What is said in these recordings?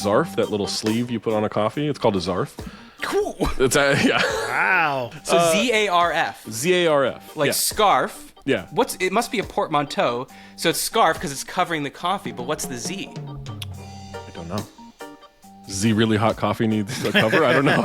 Zarf, that little sleeve you put on a coffee. It's called a Zarf. Cool. It's yeah. Wow. So Z-A-R-F. Z-A-R-F. Like yeah. scarf. Yeah. It must be a portmanteau. So it's scarf because it's covering the coffee. But what's the Z? I don't know. Z really hot coffee needs a cover? I don't know.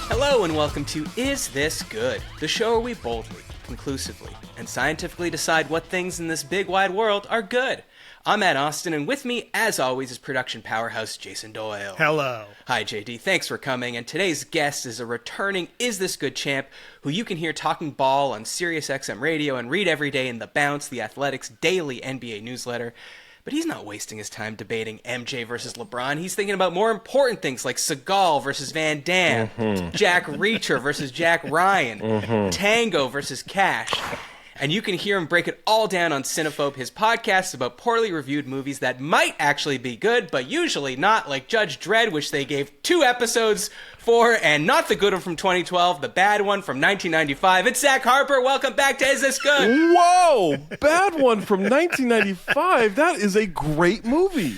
Hello and welcome to Is This Good? The show where we boldly, conclusively, and scientifically decide what things in this big wide world are good. I'm Matt Austin, and with me, as always, is production powerhouse Jason Doyle. Hello. Hi, JD. Thanks for coming. And today's guest is a returning Is This Good champ who you can hear talking ball on SiriusXM Radio and read every day in The Bounce, the Athletics' daily NBA newsletter. But he's not wasting his time debating MJ versus LeBron. He's thinking about more important things like Seagal versus Van Damme, Jack Reacher versus Jack Ryan, Tango versus Cash. And you can hear him break it all down on Cinephobe, his podcast about poorly reviewed movies that might actually be good, but usually not, like Judge Dredd, which they gave 2 episodes for, and not the good one from 2012, the bad one from 1995. It's Zach Harper. Welcome back to Is This Good? Whoa! Bad one from 1995. That is a great movie.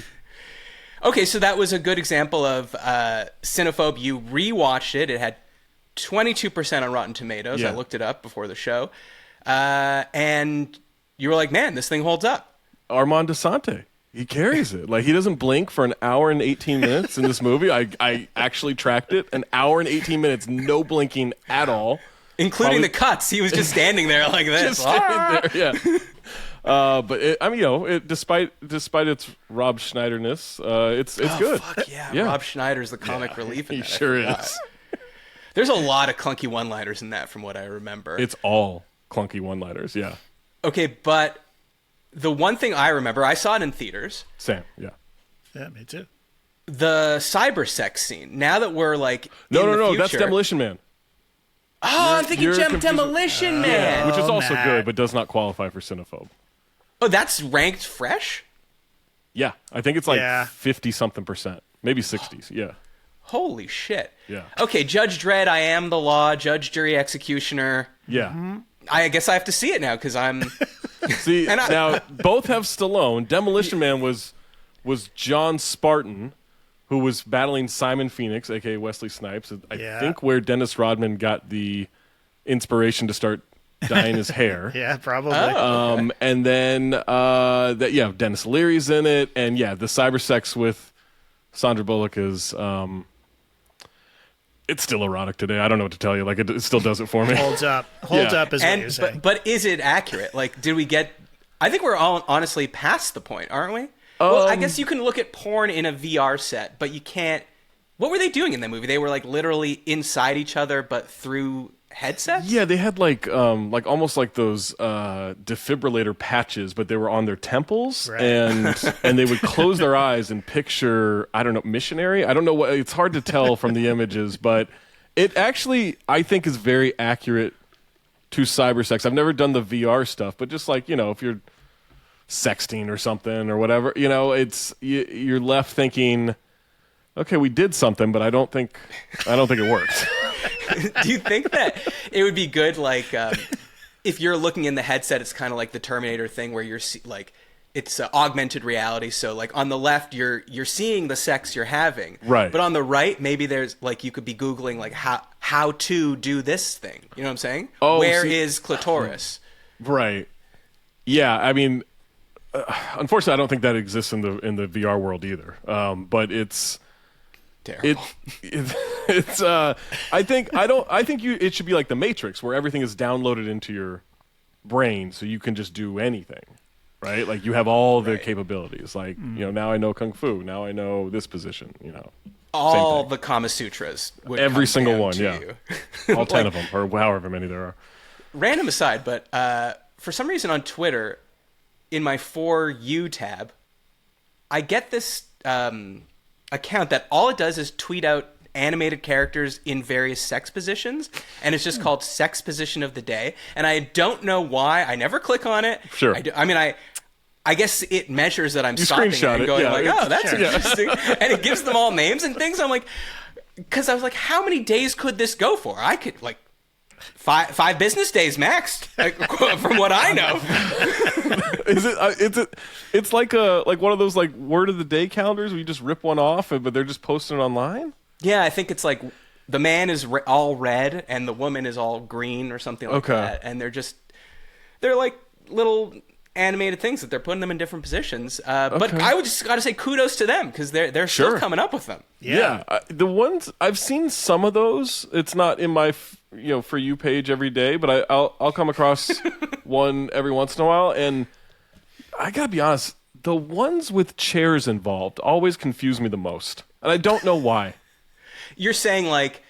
Okay, so that was a good example of Cinephobe. You rewatched it. It had 22% on Rotten Tomatoes. Yeah. I looked it up before the show. And you were like, man, this thing holds up. Armand Desante. He carries it. Like, he doesn't blink for an hour and 18 minutes in this movie. I actually tracked it. An hour and 18 minutes, no blinking at all. Including the cuts. He was just standing there like this. Just standing there, yeah. But despite its Rob Schneider-ness, it's good. Fuck yeah. Rob Schneider's the comic relief in He that. sure is. There's a lot of clunky one-liners in that from what I remember. It's all clunky one-liners, yeah. Okay, but the one thing I remember, I saw it in theaters. Same, yeah. Yeah, me too. The cyber sex scene. Now that we're like No, that's Demolition Man. Oh, I'm thinking Demolition Man. Yeah, which is also Matt. good, but does not qualify for Cinephobe. Oh, that's ranked fresh? Yeah, I think it's like Yeah. 50-something%. Maybe 60s, yeah. Holy shit. Yeah. Okay, Judge Dredd, I Am the Law, Judge, Jury, Executioner. Yeah. I guess I have to see it now because I'm... See, now, both have Stallone. Demolition Man was John Spartan, who was battling Simon Phoenix, a.k.a. Wesley Snipes. I think where Dennis Rodman got the inspiration to start dyeing his hair. Yeah, probably. And then, Dennis Leary's in it. And, yeah, the cyber sex with Sandra Bullock is... it's still erotic today. I don't know what to tell you. Like, it still does it for me. Holds up is what you're saying. But is it accurate? Like, did we get... I think we're all honestly past the point, aren't we? Well, I guess you can look at porn in a VR set, but you can't... What were they doing in that movie? They were, like, literally inside each other, but through headsets? Yeah, they had like almost like those defibrillator patches, but they were on their temples, Right. and they would close their eyes and picture, I don't know, missionary. I don't know what. It's hard to tell from the images, but it actually, I think, is very accurate to cyber sex. I've never done the VR stuff, but just like, if you're sexting or something or whatever, you're left thinking, okay, we did something, but I don't think it worked. Do you think that it would be good, like, if you're looking in the headset, it's kind of like the Terminator thing where you're, like, it's augmented reality. So, like, on the left, you're seeing the sex you're having. Right. But on the right, maybe there's, like, you could be Googling, like, how to do this thing. You know what I'm saying? Oh, Where is clitoris? Right. Yeah, I mean, unfortunately, I don't think that exists in the VR world either. But it's... Terrible. It's I think it should be like the Matrix, where everything is downloaded into your brain, so you can just do anything, right? Like, you have all the capabilities. Like, now I know Kung Fu. Now I know this position. All the Kama Sutras. Would Every come single down one, to yeah. you. All 10 of them, or however many there are. Random aside, but for some reason on Twitter, in my For You tab, I get this account that all it does is tweet out animated characters in various sex positions, and it's just called Sex Position of the Day. And I don't know why. I never click on it. Sure. I guess it measures that I'm You stopping it screenshot and it, going yeah, like, oh, that's interesting. And it gives them all names and things. I'm like, because I was like, how many days could this go for? I could like five business days max, like, from what I know. It's like one of those like word of the day calendars where you just rip one off, but they're just posting it online. Yeah, I think it's like the man is all red and the woman is all green or something like that, and they're like little animated things that they're putting them in different positions. But I would just got to say kudos to them because they're still coming up with them. Yeah. The ones I've seen, some of those, it's not in my For You page every day, but I'll come across one every once in a while, and I gotta be honest, the ones with chairs involved always confuse me the most, and I don't know why. You're saying like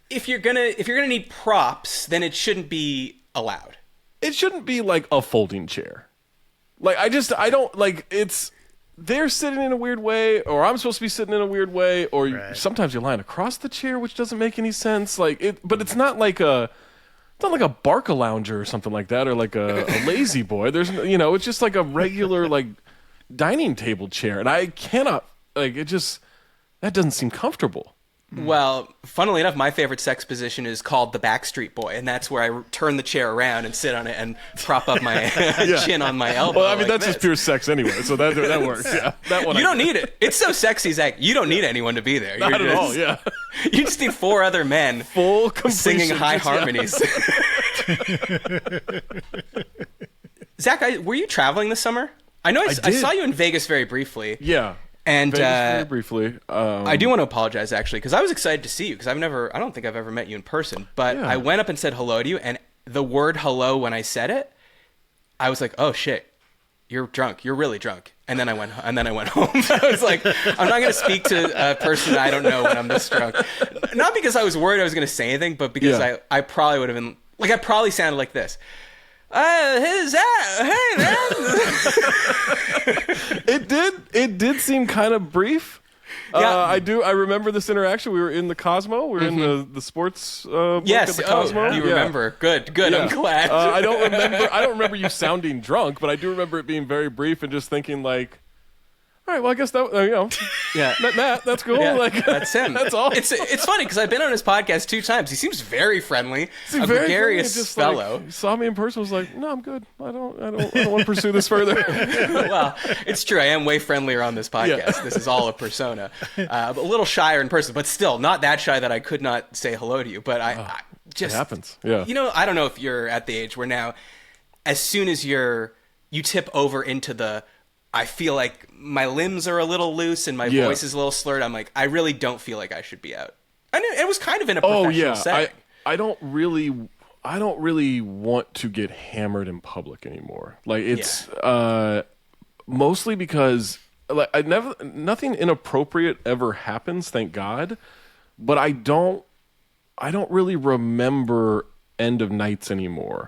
if you're gonna need props, then it shouldn't be allowed. It shouldn't be like a folding chair. Like I don't like it's. They're sitting in a weird way, or I'm supposed to be sitting in a weird way, or sometimes you're lying across the chair, which doesn't make any sense. Like it, but it's not like a Barca lounger or something like that, or like a lazy boy. There's it's just like a regular like dining table chair, and I cannot like it. Just that doesn't seem comfortable. Well, funnily enough, my favorite sex position is called the Backstreet Boy, and that's where I turn the chair around and sit on it and prop up my chin on my elbow. Well, I mean, that's just pure sex anyway, so that works. Yeah, that one. You don't need it. It's so sexy, Zach. You don't need anyone to be there. Not at all. Yeah. You just need 4 other men singing high harmonies. Zach, were you traveling this summer? I know I saw you in Vegas very briefly. Yeah. And very briefly, I do want to apologize actually because I was excited to see you because I don't think I've ever met you in person. But I went up and said hello to you, and the word hello when I said it, I was like, oh shit, you're drunk, you're really drunk. And then I went home. I was like, I'm not going to speak to a person that I don't know when I'm this drunk. Not because I was worried I was going to say anything, but because I probably would have been like, I probably sounded like this. Hey man. It did seem kind of brief. Yeah. I remember this interaction. We were in the Cosmo. We were in the sports book at the Cosmo. You remember. Good. Yeah. I'm glad. I don't remember you sounding drunk, but I do remember it being very brief and just thinking like, all right, well, I guess that, yeah, Matt, that's cool. Yeah, like that's him. That's all. It's funny because I've been on his podcast 2 times. He seems very friendly, a very gregarious fellow. Like, saw me in person, was like, no, I'm good. I don't want to pursue this further. Well, it's true. I am way friendlier on this podcast. Yeah. This is all a persona, a little shyer in person, but still not that shy that I could not say hello to you. But I just it happens. Yeah. I don't know if you're at the age where now, as soon as you tip over into the, I feel like my limbs are a little loose and my voice is a little slurred. I'm like, I really don't feel like I should be out. And it was kind of in a professional setting. I don't really want to get hammered in public anymore. Like it's mostly because like nothing inappropriate ever happens, thank God. But I don't really remember end of nights anymore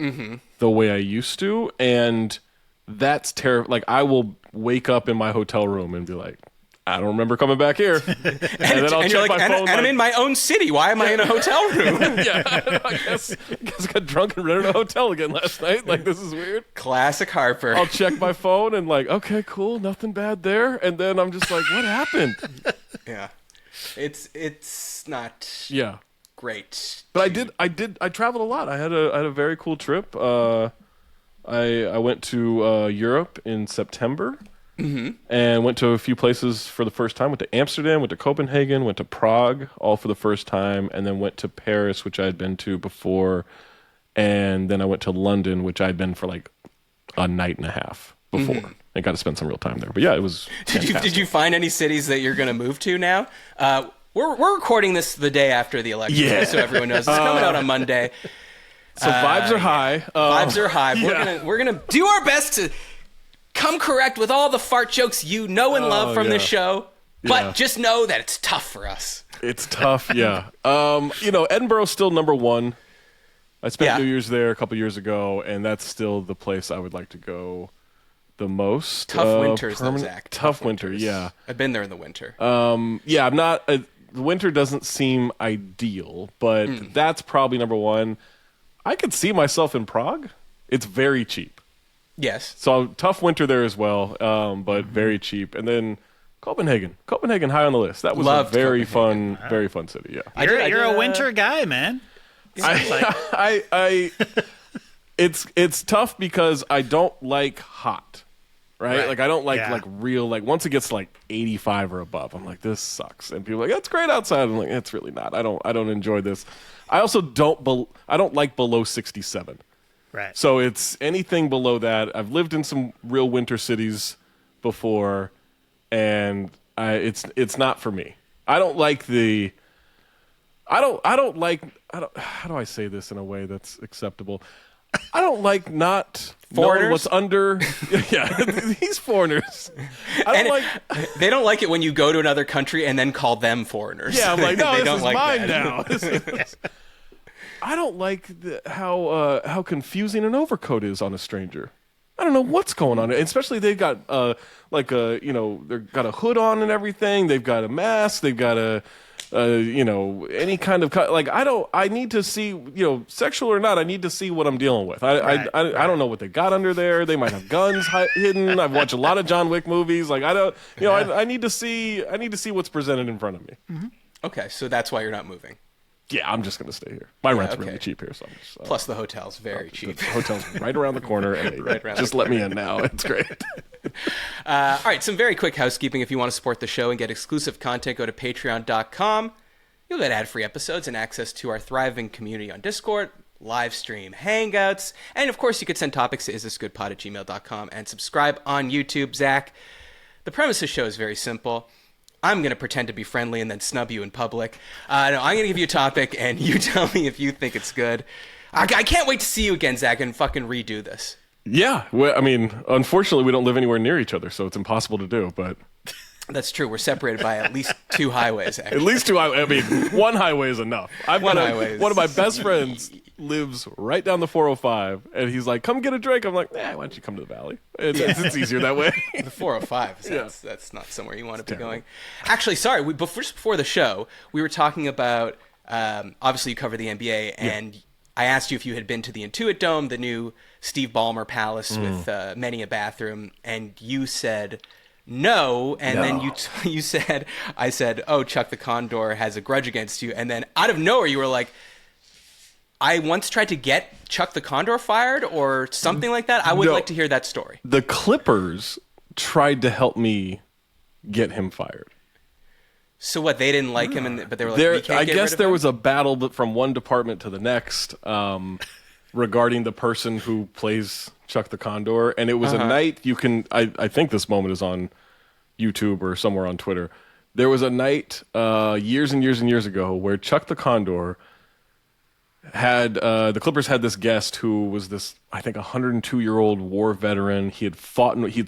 the way I used to, and that's terrible. Like I will wake up in my hotel room and be like, I don't remember coming back here. and then I'll check my phone. And I'm in my own city. Why am I in a hotel room? I guess I got drunk and rented a hotel again last night. Like, this is weird. Classic Harper. I'll check my phone and like, okay, cool, nothing bad there. And then I'm just like, what happened? Yeah, it's not. Yeah, great. But I traveled a lot. I had a very cool trip. I went to Europe in September and went to a few places for the first time. Went to Amsterdam, went to Copenhagen, went to Prague, all for the first time, and then went to Paris, which I had been to before, and then I went to London, which I'd been for like a night and a half before. I got to spend some real time there. But yeah, it was fantastic. Did you find any cities that you're going to move to now? We're recording this the day after the election, just so everyone knows. It's coming out on Monday. So vibes are high. Vibes are high. We're gonna do our best to come correct with all the fart jokes you know and love from this show. But just know that it's tough for us. It's tough, yeah. Edinburgh's still number 1. I spent New Year's there a couple years ago, and that's still the place I would like to go the most. Tough winters, though, Zach. Tough winter, yeah. I've been there in the winter. I'm not. The winter doesn't seem ideal, but that's probably number 1. I could see myself in Prague. It's very cheap. Yes. So tough winter there as well, but very cheap. And then Copenhagen, high on the list. That was Loved a very Copenhagen. fun city. Yeah, You're a winter guy, man. It's tough because I don't like hot, right? Like I don't like real once it gets like 85 or above, I'm like, this sucks. And people are like, it's great outside. I'm like, it's really not. I don't enjoy this. I also I don't like below 67. Right. So it's anything below that. I've lived in some real winter cities before, and it's not for me. I don't like how do I say this in a way that's acceptable? I don't like not knowing what's under. Yeah, these foreigners. They don't like it when you go to another country and then call them foreigners. Yeah, I'm like, no, They this don't is like mine that. now. I don't like how confusing an overcoat is on a stranger. I don't know what's going on, especially they've got they've got a hood on and everything. They've got a mask. They've got any kind of I need to see, sexual or not. I need to see what I'm dealing with. I don't know what they got under there. They might have guns hidden. I've watched a lot of John Wick movies. Like I need to see what's presented in front of me. Mm-hmm. Okay, so that's why you're not moving. Yeah, I'm just going to stay here. My rent's really cheap here. So I'm just, plus the hotel's very cheap. The hotel's right around the corner, and just let me in now. It's great. All right, some very quick housekeeping. If you want to support the show and get exclusive content, go to patreon.com. You'll get ad-free episodes and access to our thriving community on Discord, live stream hangouts, and of course you could send topics to isthisgoodpod@gmail.com and subscribe on YouTube. Zach, the premise of the show is very simple. I'm going to pretend to be friendly and then snub you in public. No, I'm going to give you a topic, and you tell me if you think it's good. I can't wait to see you again, Zach, and fucking redo this. Yeah. Well, I mean, unfortunately, we don't live anywhere near each other, so it's impossible to do, but... That's true. We're separated by at least 2 highways, actually. At least 2 highways. I mean, 1 highway is enough. One of my best friends lives right down the 405, and he's like, come get a drink. I'm like, why don't you come to the valley? It's easier that way. The 405, that's not somewhere you want to be going. Actually, sorry, just before the show, we were talking about, obviously you cover the NBA, and I asked you if you had been to the Intuit Dome, the new Steve Ballmer Palace with many a bathroom, and you said... No, and then you said, I said, oh, Chuck the Condor has a grudge against you, and then out of nowhere you were like, I once tried to get Chuck the Condor fired or something like that. I would like to hear that story. The Clippers tried to help me get him fired. So what, they didn't like him, but they were like, we can't I get guess rid of there him? was a battle from one department to the next regarding the person who plays Chuck the Condor, and it was a night I think this moment is on YouTube or somewhere on Twitter. There was a night years and years and years ago where Chuck the Condor had the Clippers had this guest who was this, I think, 102-year-old war veteran. He had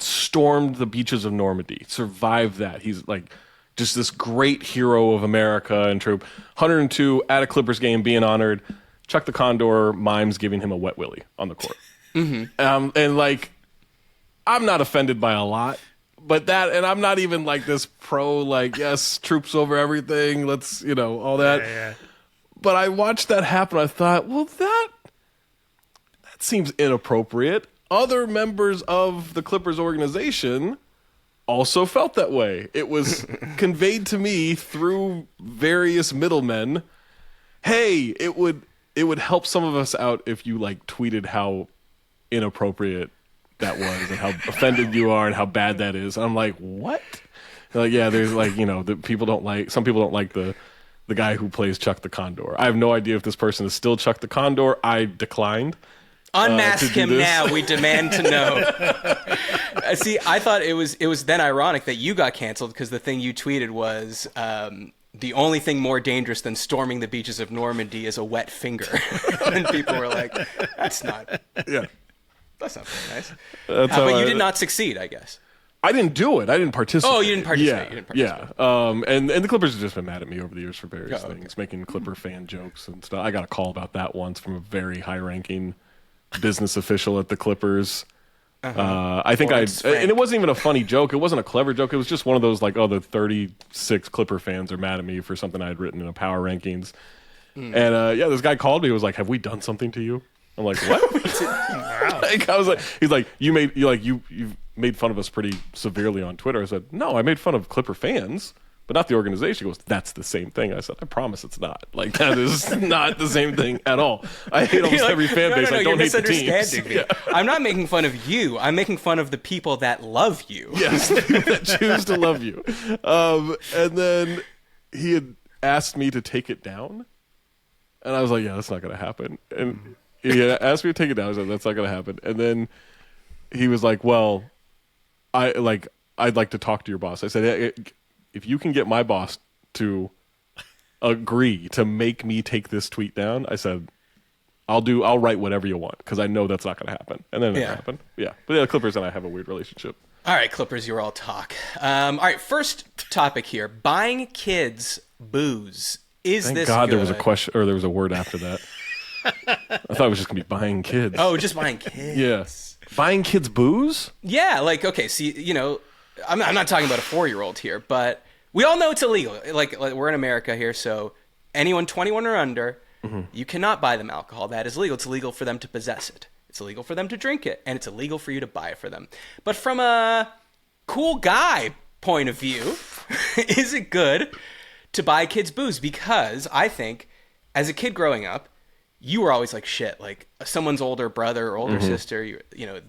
stormed the beaches of Normandy, survived that. He's like just this great hero of America and troop. 102 at a Clippers game being honored. Chuck the Condor mimes giving him a wet willy on the court. And like, I'm not offended by a lot, but and I'm not even like this pro, like, yes, troops over everything. Let's, all that. Yeah. But I watched that happen. I thought, well, that seems inappropriate. Other members of the Clippers organization also felt that way. It was conveyed to me through various middlemen. Hey, it would help some of us out if you like tweeted how inappropriate that was and how offended you are and how bad that is. And I'm like, what? They're like, yeah, there's like, some people don't like the guy who plays Chuck the Condor. I have no idea if this person is still Chuck the Condor. I declined. Unmask him now. We demand to know. See, I thought it was then ironic that you got canceled because the thing you tweeted was the only thing more dangerous than storming the beaches of Normandy is a wet finger. And people were like, that's not very nice. But you did not succeed, I guess. I didn't do it. I didn't participate. Oh, you didn't participate. Yeah. And the Clippers have just been mad at me over the years for various things, making Clipper fan jokes and stuff. I got a call about that once from a very high-ranking business official at the Clippers. I think and it wasn't even a funny joke. It wasn't a clever joke. It was just one of those, like, the 36 Clipper fans are mad at me for something I had written in a power rankings. And this guy called me. He was like, "Have we done something to you?" I'm like, "What?" Wow. Like, I was like, he's like, "You made fun of us pretty severely on Twitter. I said, no, I made fun of Clipper fans, but not the organization. He goes, that's the same thing. I said, I promise it's not. Like, that is not the same thing at all. I hate almost every fan base. I don't hate the teams. Me. Yeah. I'm not making fun of you. I'm making fun of the people that love you. Yes, the people that choose to love you. And then he had asked me to take it down. And I was like, yeah, that's not going to happen. And he had asked me to take it down. I said, that's not going to happen. And then he was like, well, I'd like to talk to your boss. I said, if you can get my boss to agree to make me take this tweet down, I said, I'll write whatever you want, because I know that's not going to happen. And then it happened. Yeah. But yeah, Clippers and I have a weird relationship. All right, Clippers, you're all talk. All right, first topic here. Buying kids booze. Thank God there was a question, or there was a word after that. I thought it was just going to be buying kids. Oh, just buying kids. Yes. Buying kids booze? Yeah, like, okay, see, you know, I'm not talking about a 4-year-old here, but we all know it's illegal. Like we're in America here, so anyone 21 or under, you cannot buy them alcohol. That is legal. It's illegal for them to possess it. It's illegal for them to drink it, and it's illegal for you to buy it for them. But from a cool guy point of view, is it good to buy kids booze? Because I think as a kid growing up, you were always like, shit, like someone's older brother or older sister, you know,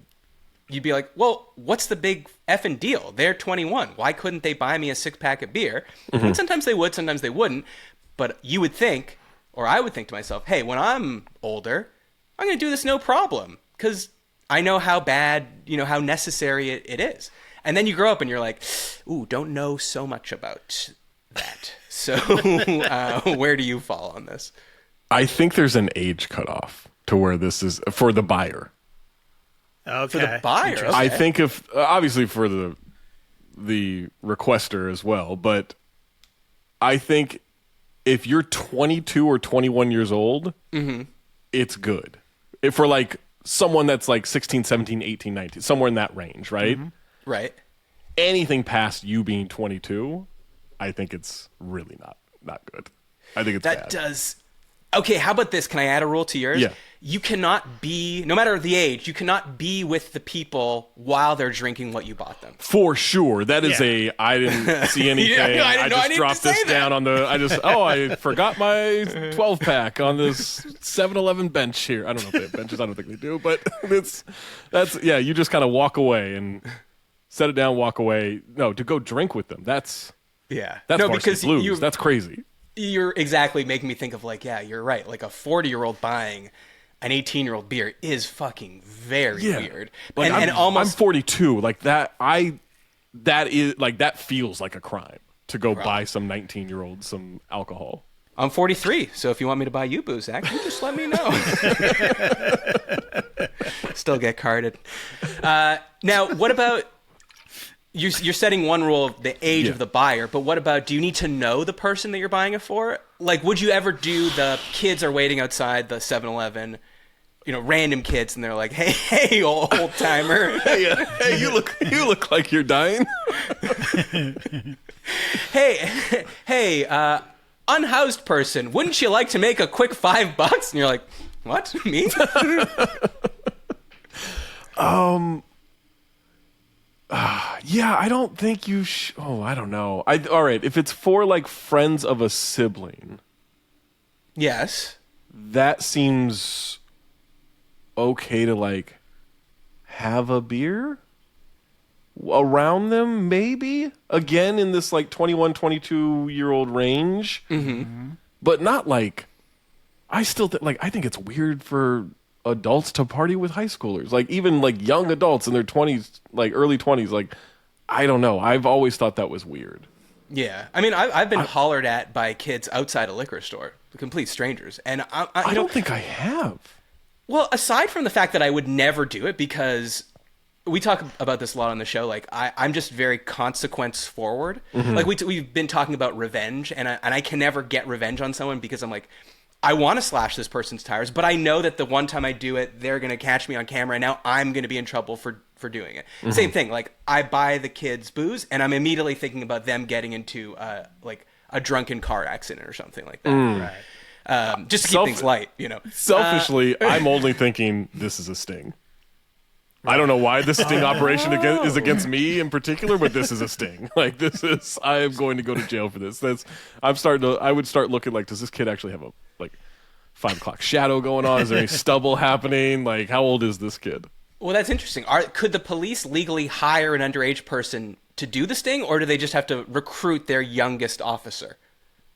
you'd be like, well, what's the big effing deal? They're 21. Why couldn't they buy me a 6-pack of beer? And sometimes they would, sometimes they wouldn't. But you would think, or I would think to myself, hey, when I'm older, I'm going to do this no problem, because I know how bad, you know, how necessary it is. And then you grow up and you're like, ooh, don't know so much about that. So where do you fall on this? I think there's an age cutoff to where this is for the buyer. Okay. For the buyer, okay. I think if obviously for the requester as well, but I think if you're 22 or 21 years old, it's good. If for like someone that's like 16, 17, 18, 19, somewhere in that range, right? Right. Anything past you being 22, I think it's really not good. I think it's that bad. Does. Okay, how about this? Can I add a rule to yours? Yeah. You cannot be, no matter the age, you cannot be with the people while they're drinking what you bought them. For sure. That is I didn't see anything. I just dropped this down on the, I forgot my 12-pack on this 7-Eleven bench here. I don't know if they have benches. I don't think they do, but you just kind of walk away and set it down, walk away. No, to go drink with them. That's Varsity Blues. That's crazy. You're exactly making me think of like, yeah, you're right. Like a 40-year-old buying an 18-year-old beer is fucking very weird. Like I'm 42. Like that feels like a crime to go buy some 19-year-old some alcohol. I'm 43, so if you want me to buy you booze, Zach, you just let me know. Still get carded. Now, what about... You're setting one rule of the age of the buyer, but what about, do you need to know the person that you're buying it for? Like, would you ever do the kids are waiting outside the 7-Eleven, you know, random kids, and they're like, hey, old timer. hey, you look like you're dying. hey, unhoused person, wouldn't you like to make a quick $5? And you're like, what? Me? Yeah, I don't think you I don't know. All right, if it's for like friends of a sibling. Yes. That seems okay to like have a beer around them, maybe? Again, in this like 21, 22-year-old range. But not like, I think it's weird for adults to party with high schoolers, like even like young adults in their 20s, like early 20s. Like, I don't know. I've always thought that was weird. Yeah, I mean, I've been hollered at by kids outside a liquor store, complete strangers, and I don't think I have. Well, aside from the fact that I would never do it, because we talk about this a lot on the show. Like, I'm just very consequence forward. Like we've been talking about revenge, and I can never get revenge on someone because I'm like, I want to slash this person's tires, but I know that the one time I do it, they're going to catch me on camera, and now I'm going to be in trouble for doing it. Same thing. Like, I buy the kids booze, and I'm immediately thinking about them getting into like a drunken car accident or something like that. Right. Just to keep things light, you know. Selfishly, I'm only thinking this is a sting. I don't know why this sting operation is against me in particular, but this is a sting. Like I am going to go to jail for this. I would start looking like, does this kid actually have a 5 o'clock shadow going on? Is there any stubble happening? Like, how old is this kid? Well, that's interesting. Could the police legally hire an underage person to do the sting, or do they just have to recruit their youngest officer,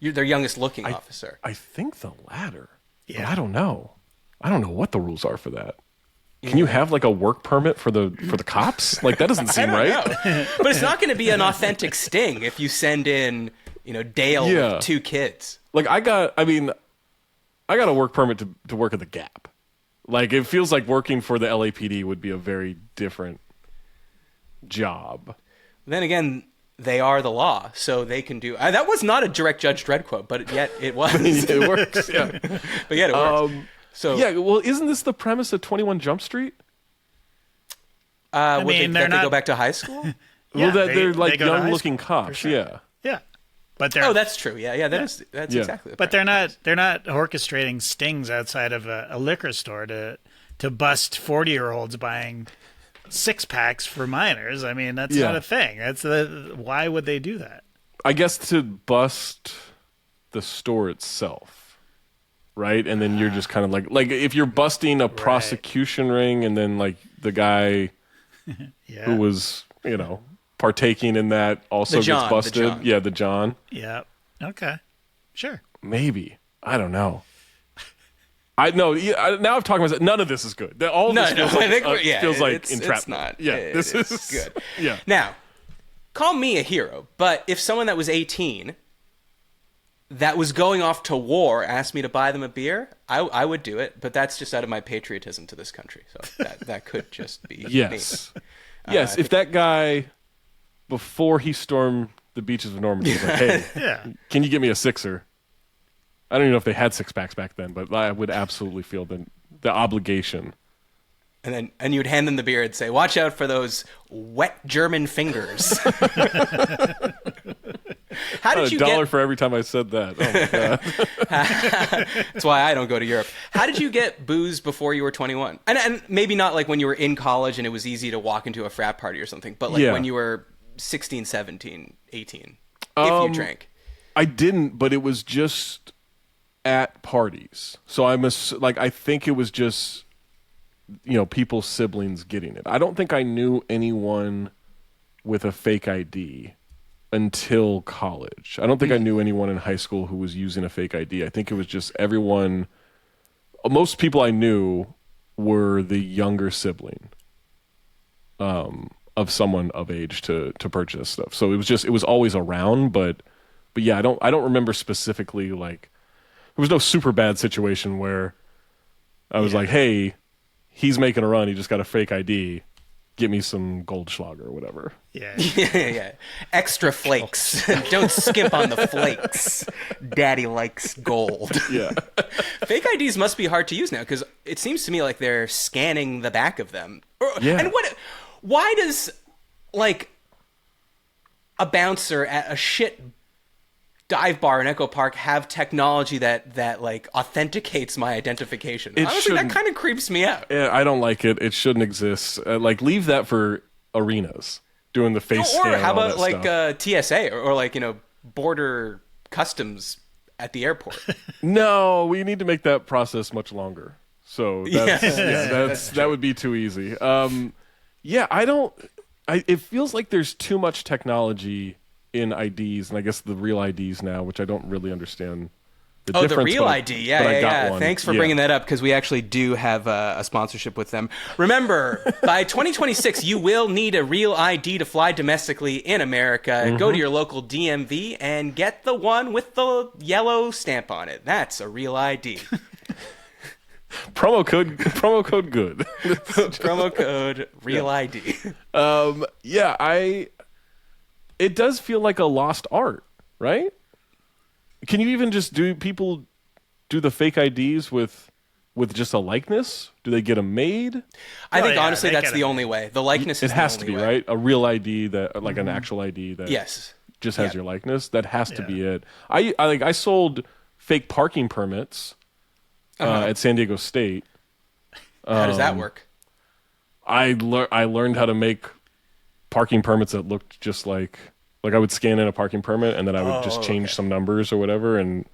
their youngest looking officer? I think the latter. Yeah. But I don't know. I don't know what the rules are for that. Can you have like a work permit for the cops? Like that doesn't seem right. But it's not going to be an authentic sting if you send in, Dale with 2 kids. Like I got a work permit to work at the Gap. Like it feels like working for the LAPD would be a very different job. Then again, they are the law, so they can do. That was not a direct Judge Dredd quote, but yet it was. It works. Yeah. But yet it works. So yeah, well, isn't this the premise of 21 Jump Street? They go back to high school? Yeah, well, they're like they go to high young-looking school, for cops. sure. Yeah. Yeah, but they're. Oh, that's true. Yeah, that's exactly. But they're not orchestrating stings outside of a liquor store to bust 40-year-olds buying 6-packs for minors. I mean, that's not a thing. Why would they do that? I guess to bust the store itself. Right, and then you're just kind of like if you're busting a prosecution ring, and then like the guy who was partaking in that also gets busted. The John. Yeah. Okay. Sure. Maybe I don't know. I know. Now I've talked about none of this is good. All this feels like entrapment. It's not. Yeah, this is good. Yeah. Now, call me a hero, but if someone that was 18 that was going off to war asked me to buy them a beer, I would do it, but that's just out of my patriotism to this country. So that could just be me. Yes, if that guy, before he stormed the beaches of Normandy, was like, hey, can you get me a 6er? I don't even know if they had 6-packs back then, but I would absolutely feel the obligation. And you'd hand them the beer and say, watch out for those wet German fingers. How did you $1 for every time I said that? Oh my God. That's why I don't go to Europe. How did you get booze before you were 21? And maybe not like when you were in college and it was easy to walk into a frat party or something, but like when you were 16, 17, 18, if you drank. I didn't, but it was just at parties. So I think it was just people's siblings getting it. I don't think I knew anyone with a fake ID until college. I don't think I knew anyone in high school who was using a fake ID. I think it was just most people I knew were the younger sibling of someone of age to purchase stuff. So it was always around, but yeah, I don't remember specifically like there was no super bad situation where I was like, hey, he's making a run. He just got a fake ID. Get me some Goldschlager or whatever. Yeah. Extra flakes. Don't skimp on the flakes. Daddy likes gold. Yeah. Fake IDs must be hard to use now because it seems to me like they're scanning the back of them. Yeah. And why does like a bouncer at a shit dive bar in Echo Park have technology that like authenticates my identification? Honestly, that kind of creeps me out. Yeah, I don't like it. It shouldn't exist. Leave that for arenas doing the face scan. Or how about like stuff. TSA or like border customs at the airport? No, we need to make that process much longer. So that would be too easy. It feels like there's too much technology in IDs, and I guess the real IDs now, which I don't really understand the difference. Oh, the real ID. Yeah. One. Thanks for bringing that up, because we actually do have a sponsorship with them. Remember, by 2026, you will need a real ID to fly domestically in America. Mm-hmm. Go to your local DMV and get the one with the yellow stamp on it. That's a real ID. Promo code good. Promo code real ID. It does feel like a lost art, right? Can you even just do the fake IDs with just a likeness? Do they get them made? I think honestly that's the only way. The likeness is it has the to only be, way. right? A real ID that like an actual ID that yes. just has your likeness. That has to be it. I sold fake parking permits at San Diego State. How does that work? I learned how to make parking permits that looked just like I would scan in a parking permit and then I would just change some numbers or whatever, and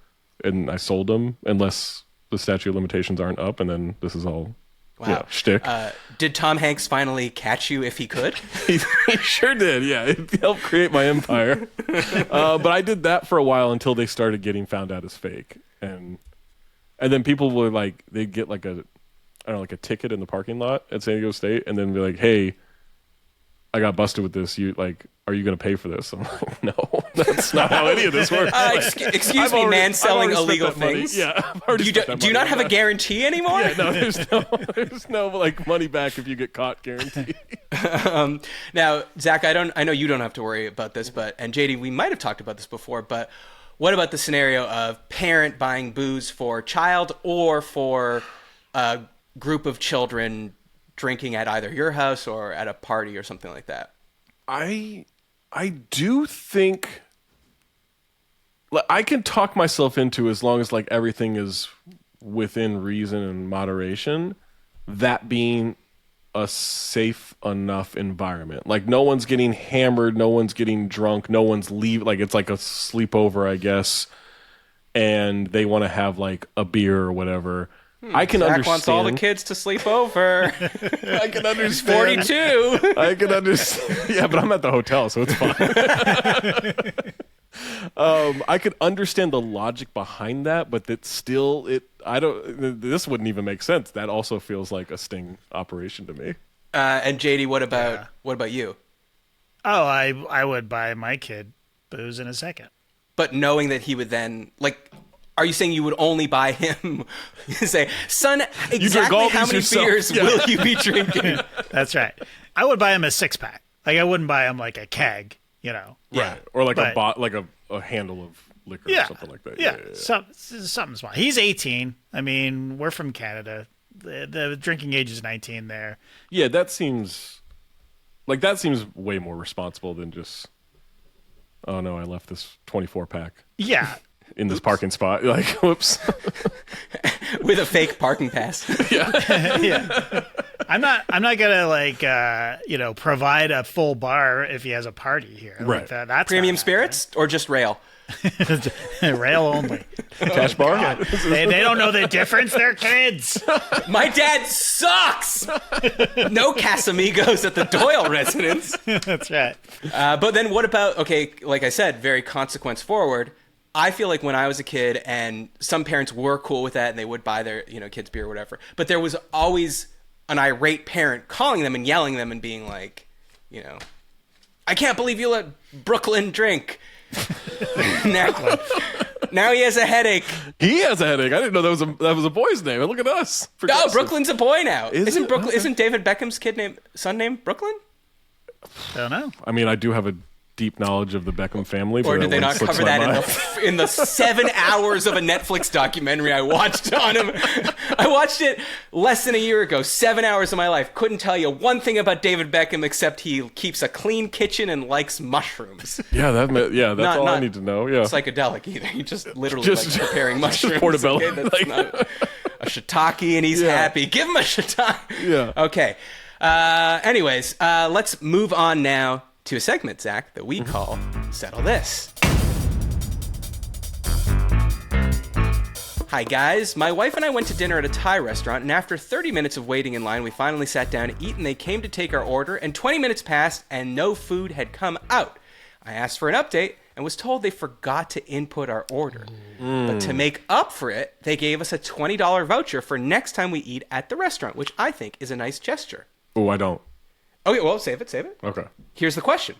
I sold them unless the statute of limitations aren't up, and then this is all shtick. Did Tom Hanks finally catch you if he could? He sure did, yeah. It helped create my empire. But I did that for a while until they started getting found out as fake. And then people were like, they'd get like a ticket in the parking lot at San Diego State and then be like, hey, I got busted with this. Are you going to pay for this? I'm like, no, that's not how any of this works. Excuse me, man, selling illegal things. Yeah, do you not have a guarantee anymore? Yeah, no, there's no like money back if you get caught guarantee. Now, Zach, I know you don't have to worry about this, and JD, we might have talked about this before, but what about the scenario of parent buying booze for child or for a group of children drinking at either your house or at a party or something like that? I do think I can talk myself into, as long as like everything is within reason and moderation, that being a safe enough environment. Like no one's getting hammered, no one's getting drunk, no one's leave. Like it's like a sleepover, I guess, and they want to have like a beer or whatever. I can Zach understand. wants all the kids to sleep over. I can understand. 42. I can understand. Yeah, but I'm at the hotel, so it's fine. I could understand the logic behind that, but that still, this wouldn't even make sense. That also feels like a sting operation to me. And JD, what about you? Oh, I would buy my kid booze in a second. But knowing that he would then, like, are you saying you would only buy him, say, son, exactly how many beers will you be drinking? That's right. I would buy him a 6-pack. Like, I wouldn't buy him like a keg, Right. Or like a handle of liquor or something like that. Yeah. Something small. He's 18. I mean, we're from Canada. The drinking age is 19 there. Yeah, that seems way more responsible than just, oh no, I left this 24-pack. Yeah. In this parking spot, like, whoops. With a fake parking pass. Yeah. I'm not gonna provide a full bar if he has a party here. Right. Like that's premium spirits or just rail? Rail only. Cash bar? They don't know the difference. They're kids. My dad sucks. No Casamigos at the Doyle residence. That's right. But then what about, okay, like I said, very consequence forward. I feel like when I was a kid, and some parents were cool with that and they would buy their, kids beer or whatever, but there was always an irate parent calling them and yelling them and being like, I can't believe you let Brooklyn drink. Now he has a headache. He has a headache. I didn't know that was a boy's name. Look at us. Oh, Brooklyn's a boy now. Isn't David Beckham's son named Brooklyn? Don't know. I mean, I do have a deep knowledge of the Beckham family. Or did they not cover that in the 7 hours of a Netflix documentary I watched on him? I watched it less than a year ago. 7 hours of my life. Couldn't tell you one thing about David Beckham except he keeps a clean kitchen and likes mushrooms. Yeah, that's all I need to know. Yeah, psychedelic either. He just literally likes preparing mushrooms. Portobello. Okay, that's not a shiitake and he's happy. Give him a shiitake. Yeah. Okay. Anyways, let's move on now to a segment, Zach, that we call Settle This. Hi, guys. My wife and I went to dinner at a Thai restaurant, and after 30 minutes of waiting in line, we finally sat down to eat, and they came to take our order, and 20 minutes passed, and no food had come out. I asked for an update and was told they forgot to input our order. But to make up for it, they gave us a $20 voucher for next time we eat at the restaurant, which I think is a nice gesture. Oh, I don't. Okay, well, save it. Okay. Here's the question.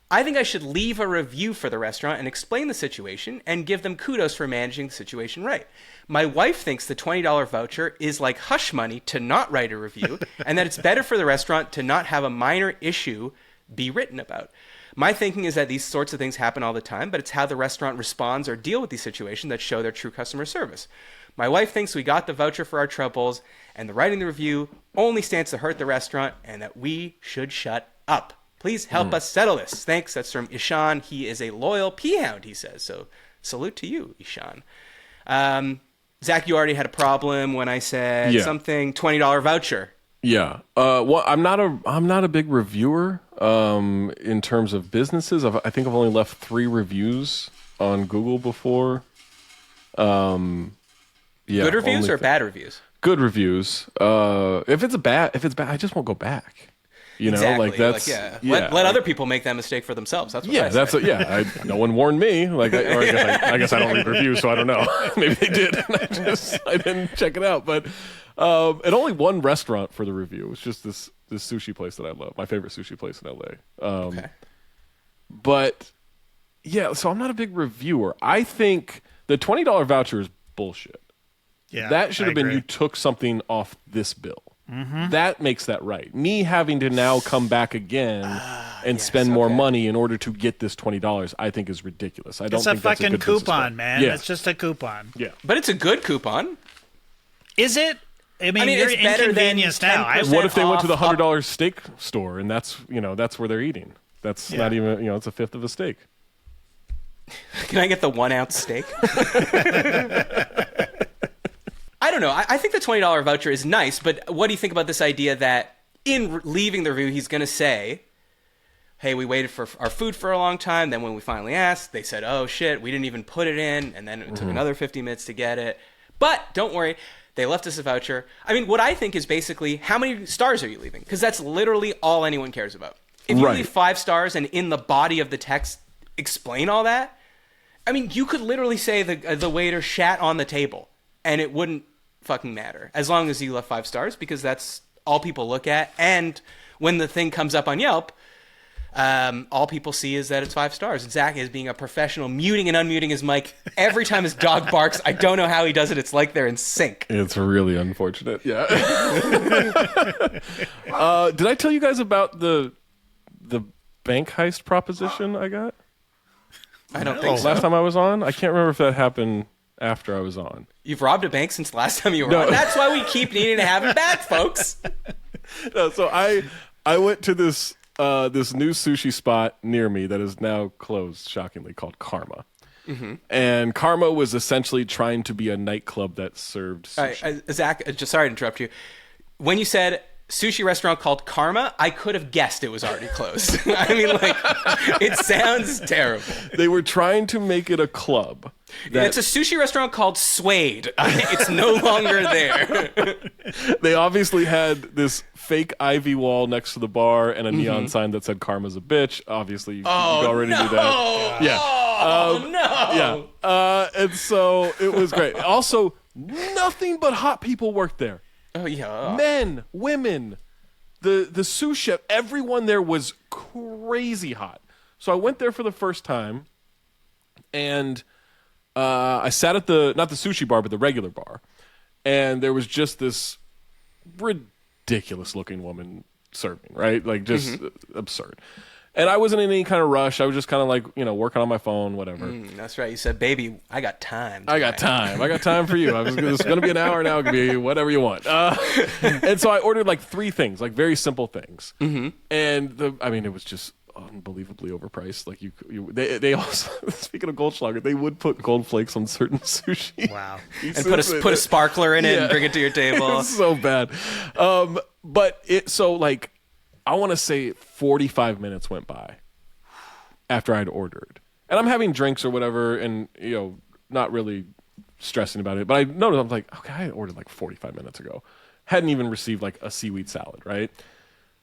I think I should leave a review for the restaurant and explain the situation and give them kudos for managing the situation right. My wife thinks the $20 voucher is like hush money to not write a review and that it's better for the restaurant to not have a minor issue be written about. My thinking is that these sorts of things happen all the time, but it's how the restaurant responds or deal with these situations that show their true customer service. My wife thinks we got the voucher for our troubles, and the writing the review only stands to hurt the restaurant, and that we should shut up. Please help us settle this. Thanks. That's from Ishan. He is a loyal peahound, he says. So salute to you, Ishan. Zach, you already had a problem when I said something, $20 voucher. Yeah. Well, I'm not a big reviewer in terms of businesses. I think I've only left 3 reviews on Google before. Yeah. Good reviews or bad reviews? Good reviews. If it's bad, I just won't go back. You know, exactly. like that's Let other people make that mistake for themselves. That's what I say. No one warned me. Like, I guess I don't read reviews, so I don't know. Maybe they did. I didn't check it out. But and only one restaurant for the review. It's just this sushi place that I love. My favorite sushi place in LA. Okay. But yeah, so I'm not a big reviewer. I think the $20 voucher is bullshit. Yeah, that should have been agree. you took something off this bill. Mm-hmm. That makes that right. Me having to now come back again and spend more money in order to get this $20, I think is ridiculous. I don't think that's a good fucking coupon, business man. Yeah. It's just a coupon. Yeah. But it's a good coupon. Is it? I mean you're it's better than inconvenienced now. 10%. What if they went to the off $100 steak store and that's where they're eating? That's not even, it's a fifth of a steak. Can I get the 1 ounce steak? I don't know. I think the $20 voucher is nice, but what do you think about this idea that in leaving the review, he's going to say, hey, we waited for our food for a long time. Then when we finally asked, they said, oh, shit, we didn't even put it in. And then it took another 50 minutes to get it. But don't worry. They left us a voucher. I mean, what I think is basically, how many stars are you leaving? Because that's literally all anyone cares about. If you leave 5 stars and in the body of the text explain all that, I mean, you could literally say the waiter shat on the table and it wouldn't fucking matter as long as you left 5 stars, because that's all people look at. And when the thing comes up on Yelp, all people see is that it's 5 stars. Zach is being a professional, muting and unmuting his mic every time his dog barks. I don't know how he does it. It's like they're in sync. It's really unfortunate. Yeah. Did I tell you guys about the bank heist proposition I got? I don't think so. Last time I was on? I can't remember if that happened after I was on. You've robbed a bank since last time you were on. That's why we keep needing to have him back, folks. No, so I went to this new sushi spot near me that is now closed, shockingly, called Karma. Mm-hmm. And Karma was essentially trying to be a nightclub that served sushi. Zach, just sorry to interrupt you. When you said sushi restaurant called Karma, I could have guessed it was already closed. I mean, like, it sounds terrible. They were trying to make it a club. It's a sushi restaurant called Suede. It's no longer there. They obviously had this fake ivy wall next to the bar and a neon sign that said "Karma's a bitch." Obviously, you already knew that. Yeah. No. Yeah. And so it was great. Also, nothing but hot people worked there. Oh yeah. Men, women, the sous chef, everyone there was crazy hot. So I went there for the first time, and I sat at not the sushi bar, but the regular bar, and there was just this ridiculous looking woman serving, right? Like just absurd. And I wasn't in any kind of rush. I was just kind of like, working on my phone, whatever. That's right. You said, baby, I got time. I got time for you. It's going to be an hour now. It could be whatever you want. And so I ordered like 3 things, like very simple things. Mm-hmm. And it was just unbelievably overpriced. Like they also, speaking of Goldschlager, they would put gold flakes on certain sushi. Wow. And put a sparkler in it and bring it to your table. It's so bad. But I want to say 45 minutes went by after I'd ordered. And I'm having drinks or whatever and, not really stressing about it. But I noticed, I'm like, okay, I ordered like 45 minutes ago. Hadn't even received like a seaweed salad, right?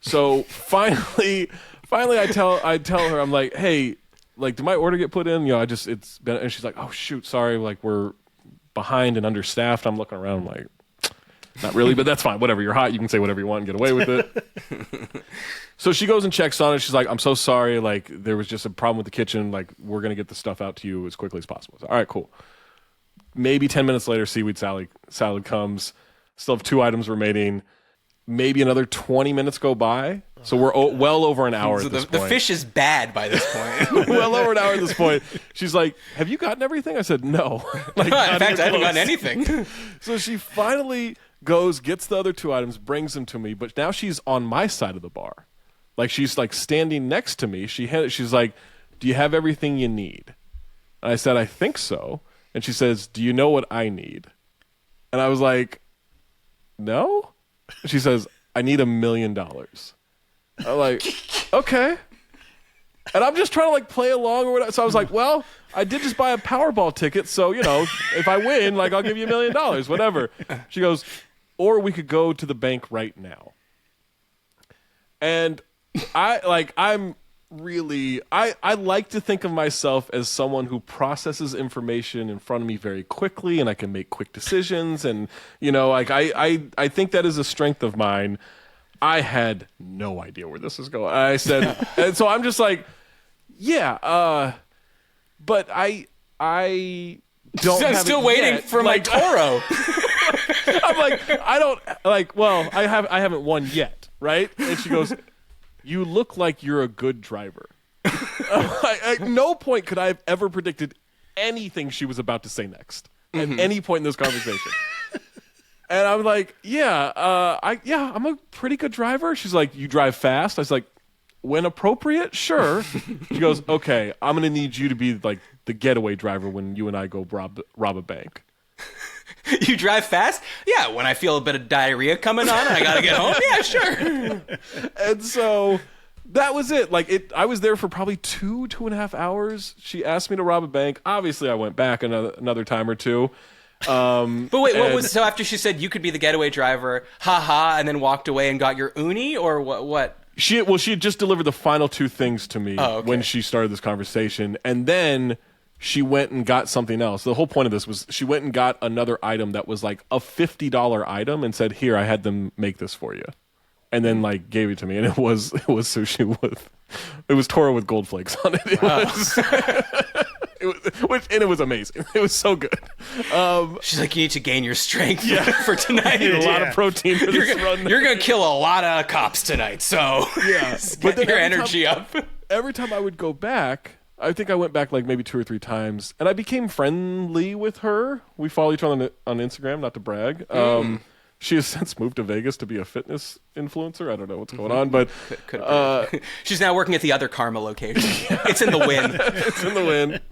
So finally I tell her, I'm like, hey, like, did my order get put in? It's been, and she's like, oh shoot, sorry, like we're behind and understaffed. I'm looking around, I'm like, not really, but that's fine. Whatever, you're hot. You can say whatever you want and get away with it. So she goes and checks on it. She's like, I'm so sorry. Like, there was just a problem with the kitchen. Like, we're going to get the stuff out to you as quickly as possible. So, all right, cool. Maybe 10 minutes later, seaweed salad comes. Still have 2 items remaining. Maybe another 20 minutes go by. So we're well over an hour at this point. The fish is bad by this point. Well over an hour at this point. She's like, have you gotten everything? I said, no. In fact, I haven't gotten anything. So she finally goes, gets the other 2 items, brings them to me, but now she's on my side of the bar. Like, she's like standing next to me. She's like, do you have everything you need? And I said, I think so. And she says, do you know what I need? And I was like, no? She says, I need $1 million. I'm like, okay. And I'm just trying to like play along or whatever. So I was like, well, I did just buy a Powerball ticket. So, you know, if I win, like I'll give you $1 million, whatever. She goes, or we could go to the bank right now. And I like to think of myself as someone who processes information in front of me very quickly, and I can make quick decisions. And, you know, like I think that is a strength of mine. I had no idea where this was going. I said, and so I'm just like, yeah, but I don't. I'm have still it waiting yet. for my Toro. I'm like, I don't like. Well, I haven't won yet, right? And she goes, "You look like you're a good driver." At no point could I have ever predicted anything she was about to say next at any point in this conversation. And I'm like, I'm a pretty good driver. She's like, you drive fast? I was like, when appropriate, sure. She goes, okay, I'm going to need you to be like the getaway driver when you and I go rob a bank. You drive fast? Yeah, when I feel a bit of diarrhea coming on and I got to get home? Yeah, sure. And so that was it. Like I was there for probably 2.5 hours. She asked me to rob a bank. Obviously, I went back another time or two. But wait, what was so after she said you could be the getaway driver, haha, and then walked away and got your uni, or what? She had just delivered the final 2 things to me when she started this conversation, and then she went and got something else. The whole point of this was she went and got another item that was like a $50 item and said, "Here, I had them make this for you," and then like gave it to me, and it was sushi it was Toro with gold flakes on it. It was. It was amazing. It was so good. She's like, you need to gain your strength for I tonight. need a lot of protein for this run. You're going to kill a lot of cops tonight, so but get your energy up. Every time I would go back, I think I went back like maybe 2 or 3 times, and I became friendly with her. We follow each other on Instagram, not to brag. She has since moved to Vegas to be a fitness influencer. I don't know what's going on, but she's now working at the other Karma location. It's in the wind. It's in the wind.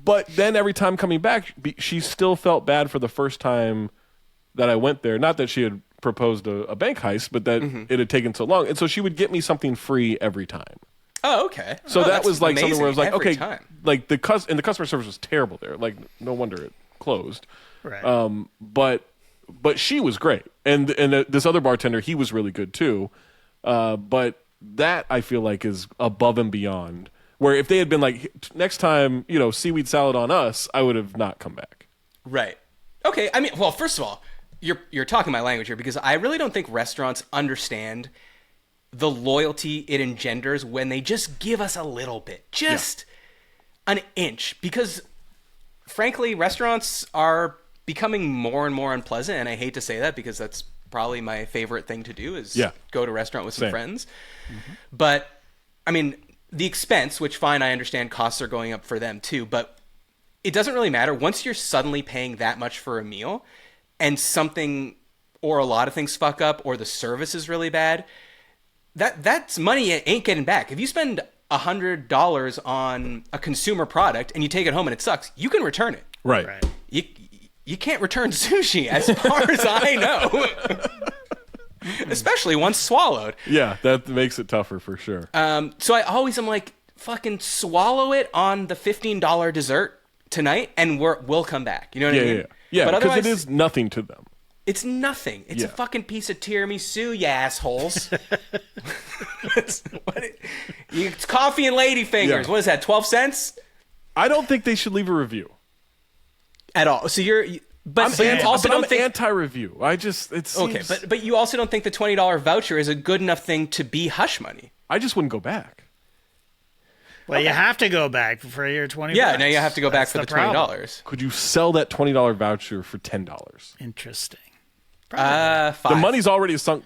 But then every time coming back, she still felt bad for the first time that I went there. Not that she had proposed a bank heist, but that it had taken so long. And so she would get me something free every time. Oh, okay. So that was like something where I was like, every okay, time. like the customer service was terrible there. Like no wonder it closed. Right. But she was great, and this other bartender, he was really good too. But that I feel like is above and beyond. Where if they had been like, next time, you know, seaweed salad on us, I would have not come back. Right. Okay. I mean, well, first of all, you're talking my language here because I really don't think restaurants understand the loyalty it engenders when they just give us a little bit, just an inch. Because frankly, restaurants are becoming more and more unpleasant, and I hate to say that because that's probably my favorite thing to do is go to a restaurant with some friends. But I mean, the expense, which fine, I understand costs are going up for them too, but it doesn't really matter once you're suddenly paying that much for a meal and something or a lot of things fuck up or the service is really bad. That's money you ain't getting back. If you spend $100 on a consumer product and you take it home and it sucks, you can return it. Right. You can't return sushi as far as I know. Especially once swallowed. Yeah, that makes it tougher for sure. So I always am like, fucking swallow it on the $15 dessert tonight and we'll come back. You know what I mean? Yeah, but because it is nothing to them. It's nothing. It's a fucking piece of tiramisu, you assholes. It's coffee and ladyfingers. Yeah. What is that, 12 cents? I don't think they should leave a review. At all. So but you also don't think anti-review. Okay, but you also don't think the $20 voucher is a good enough thing to be hush money. I just wouldn't go back. Well, you have to go back for your $20. Yeah, now you have to go back for the $20. Could you sell that $20 voucher for $10? Interesting. $5. The money's already sunk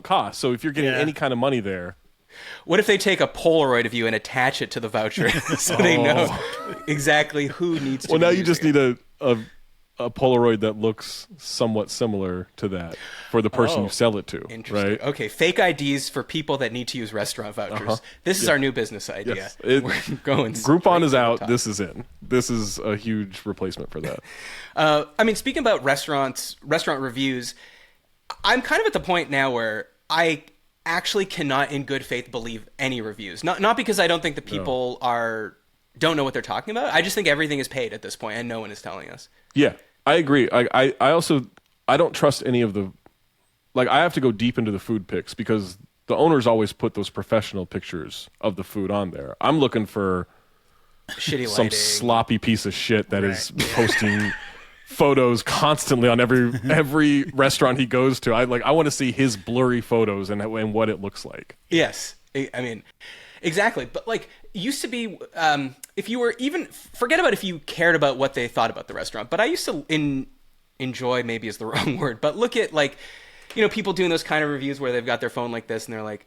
cost. So if you're getting any kind of money there, what if they take a Polaroid of you and attach it to the voucher so they know exactly who needs to? Well, now you just need a Polaroid that looks somewhat similar to that for the person you sell it to. Interesting. Right? Okay, fake IDs for people that need to use restaurant vouchers. This is our new business idea. Yes. We're going. Groupon is out. This is in. This is a huge replacement for that. I mean, speaking about restaurant reviews, I'm kind of at the point now where I actually cannot in good faith believe any reviews. Not because I don't think that people don't know what they're talking about. I just think everything is paid at this point and no one is telling us. Yeah, I agree. I also, I don't trust any of the, like, I have to go deep into the food pics because the owners always put those professional pictures of the food on there. I'm looking for Shitty some lighting. sloppy piece of shit that is posting photos constantly on every restaurant he goes to. I want to see his blurry photos and what it looks like. Yes. I mean, exactly. But like, used to be, if you were even, forget about if you cared about what they thought about the restaurant, but I used to enjoy, maybe is the wrong word, but look at like, people doing those kind of reviews where they've got their phone like this and they're like,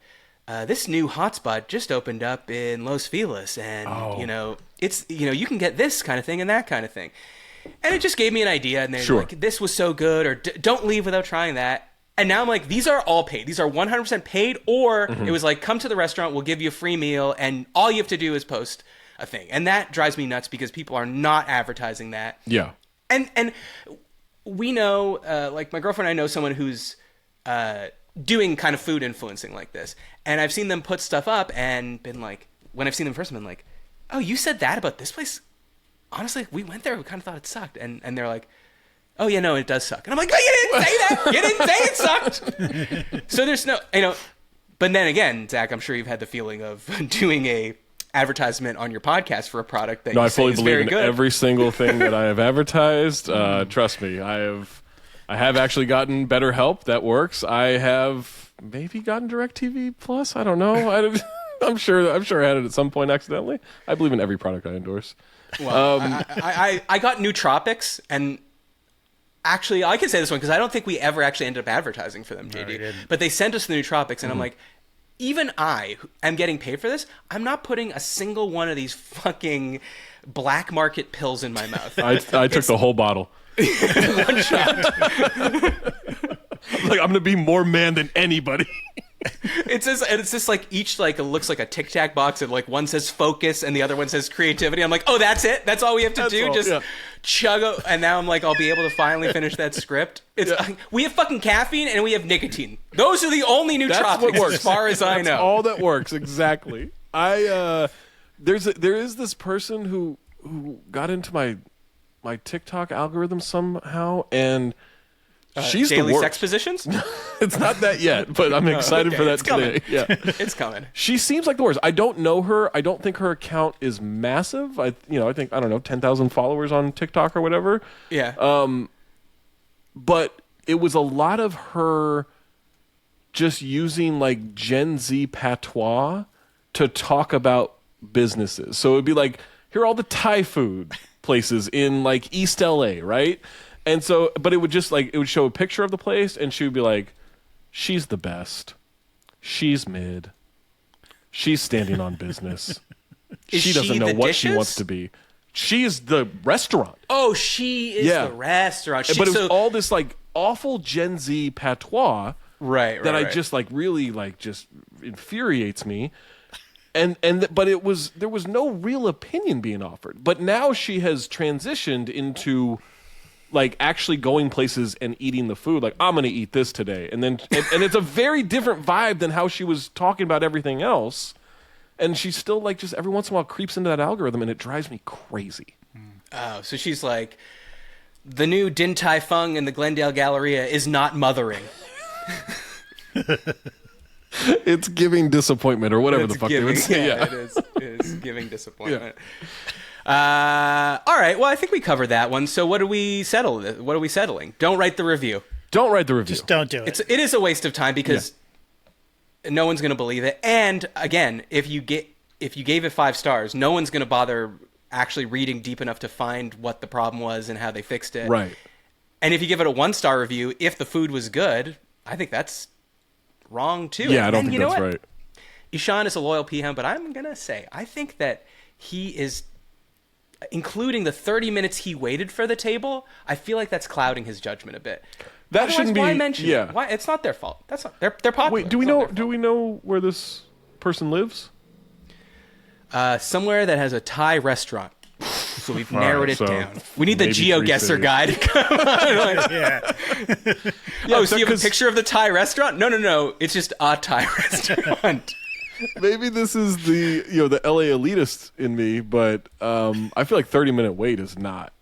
this new hotspot just opened up in Los Feliz and, it's, you can get this kind of thing and that kind of thing. And it just gave me an idea and they're like, this was so good or don't leave without trying that. And now I'm like, these are all paid. These are 100% paid or it was like, come to the restaurant, we'll give you a free meal and all you have to do is post a thing. And that drives me nuts because people are not advertising that. Yeah. And we know, like my girlfriend and I know someone who's doing kind of food influencing like this. And I've seen them put stuff up and been like, when I've seen them first, I've been like, oh, you said that about this place? Honestly, we went there, we kind of thought it sucked. And they're like, oh, yeah, no, it does suck. And I'm like, oh, you didn't say that. You didn't say it sucked. So there's no, but then again, Zach, I'm sure you've had the feeling of doing a advertisement on your podcast for a product that you say is very good. No, I fully believe in every single thing that I have advertised. Trust me, I have actually gotten better help that works. I have maybe gotten DirecTV Plus. I don't know. I'm sure I had it at some point accidentally. I believe in every product I endorse. Well, I got Nootropics, and actually, I can say this one because I don't think we ever actually ended up advertising for them, JD. No, but they sent us the Nootropics, and I'm like, even I am getting paid for this. I'm not putting a single one of these fucking black market pills in my mouth. I took the whole bottle. One shot. Like, I'm gonna be more man than anybody. It's just like each like it looks like a Tic Tac box, and like one says focus and the other one says creativity. I'm like, oh, that's it. That's all we have to do. Just chug it. And now I'm like, I'll be able to finally finish that script. We have fucking caffeine and we have nicotine. Those are the only nootropics as far as I know. That's all that works. Exactly. There is this person who got into my TikTok algorithm somehow, and she's daily the worst. Sex positions? It's not that yet, but I'm excited for that today. Yeah, it's coming. She seems like the worst. I don't know her. I don't think her account is massive. I think, I don't know, 10,000 followers on TikTok or whatever. Yeah. But it was a lot of her just using like Gen Z patois to talk about businesses. So it'd be like, here are all the Thai food places in like East LA, right? And so, but it would just like, it would show a picture of the place and she would be like, she's the best. She's mid. She's standing on business. She doesn't know what she wants to be. She is the restaurant. Oh, she is the restaurant. But it was all this like awful Gen Z patois that I just like really like just infuriates me. But there was no real opinion being offered. But now she has transitioned into like actually going places and eating the food. Like, I'm going to eat this today. And it's a very different vibe than how she was talking about everything else. And she still like just every once in a while creeps into that algorithm and it drives me crazy. Oh, so she's like, the new Din Tai Fung in the Glendale Galleria is not mothering. It's giving disappointment or whatever the fuck they would say. Yeah, it is giving disappointment. All right, well, I think we covered that one. So what do we settle? What are we settling? Don't write the review. Don't write the review. Just don't do it. It is a waste of time because no one's going to believe it. And again, if you gave it 5 stars, no one's going to bother actually reading deep enough to find what the problem was and how they fixed it. Right. And if you give it a 1-star review, if the food was good, I think that's wrong too. Yeah, I don't think that's right. Ishan is a loyal PM, but I'm going to say, I think that he is, including the 30 minutes he waited for the table, I feel like that's clouding his judgment a bit. That Otherwise, shouldn't be. Why mention yeah. it? Why? It's not their fault. That's not. They're popular. Wait, do we know where this person lives? Somewhere that has a Thai restaurant. So we've narrowed it so down. We need the maybe 3 GeoGuessr cities. guy to come on. Yeah. Oh, so you have a picture of the Thai restaurant? No. It's just a Thai restaurant. Maybe this is the the LA elitist in me, but I feel like 30-minute wait is not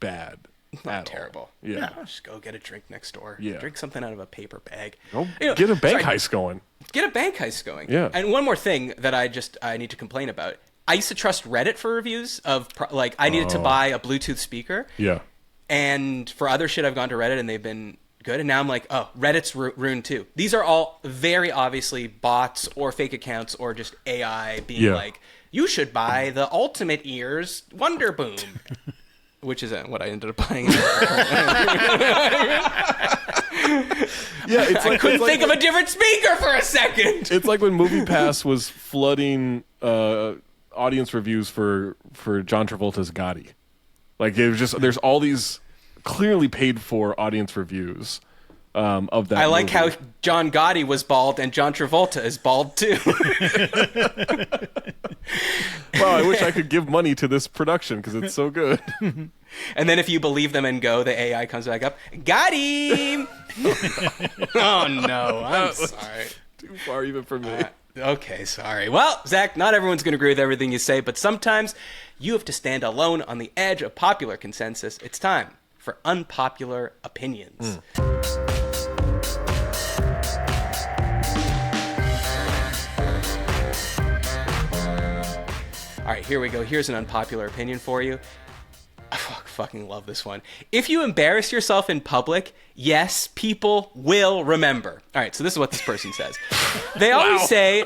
bad. Not terrible. All. Yeah. Just go get a drink next door. Yeah. Drink something out of a paper bag. Go get a bank sorry, heist going. Get a bank heist going. Yeah. And one more thing that I need to complain about. I used to trust Reddit for reviews of I needed to buy a Bluetooth speaker. Yeah. And for other shit, I've gone to Reddit and they've been good. And now I'm like, oh, Reddit's ruined too. These are all very obviously bots or fake accounts or just AI being like, you should buy the Ultimate Ears Wonder Boom. Which is what I ended up buying. Yeah, I couldn't think of a different speaker for a second. It's like when MoviePass was flooding audience reviews for John Travolta's Gotti. Like it was just there's all these clearly paid for audience reviews of that. I like movie. how John Gotti was bald and John Travolta is bald too. Well, I wish I could give money to this production because it's so good. And then if you believe them and go, the AI comes back up. Got him! Oh no, I'm sorry. Too far even for me. Okay, sorry. Well, Zach, not everyone's going to agree with everything you say, but sometimes you have to stand alone on the edge of popular consensus. It's time for unpopular opinions. All right, here we go. Here's an unpopular opinion for you. I fucking love this one. If you embarrass yourself in public, yes, people will remember. All right, so this is what this person says. They always say,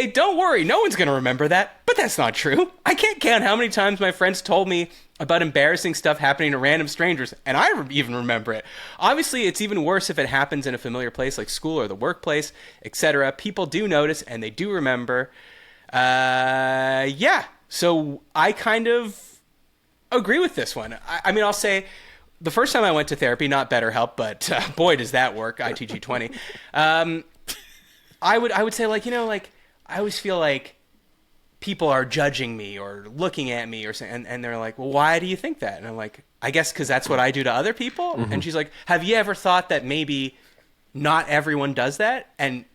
don't worry, no one's going to remember that. But that's not true. I can't count how many times my friends told me about embarrassing stuff happening to random strangers, and I even remember it. Obviously, it's even worse if it happens in a familiar place like school or the workplace, etc. People do notice, and they do remember. Yeah, so I kind of agree with this one. I mean, I'll say the first time I went to therapy, not BetterHelp, but boy, does that work, ITG20. I would say, like, I always feel like people are judging me or looking at me or saying, and they're like, well, why do you think that? And I'm like, I guess because that's what I do to other people. Mm-hmm. And she's like, have you ever thought that maybe not everyone does that? And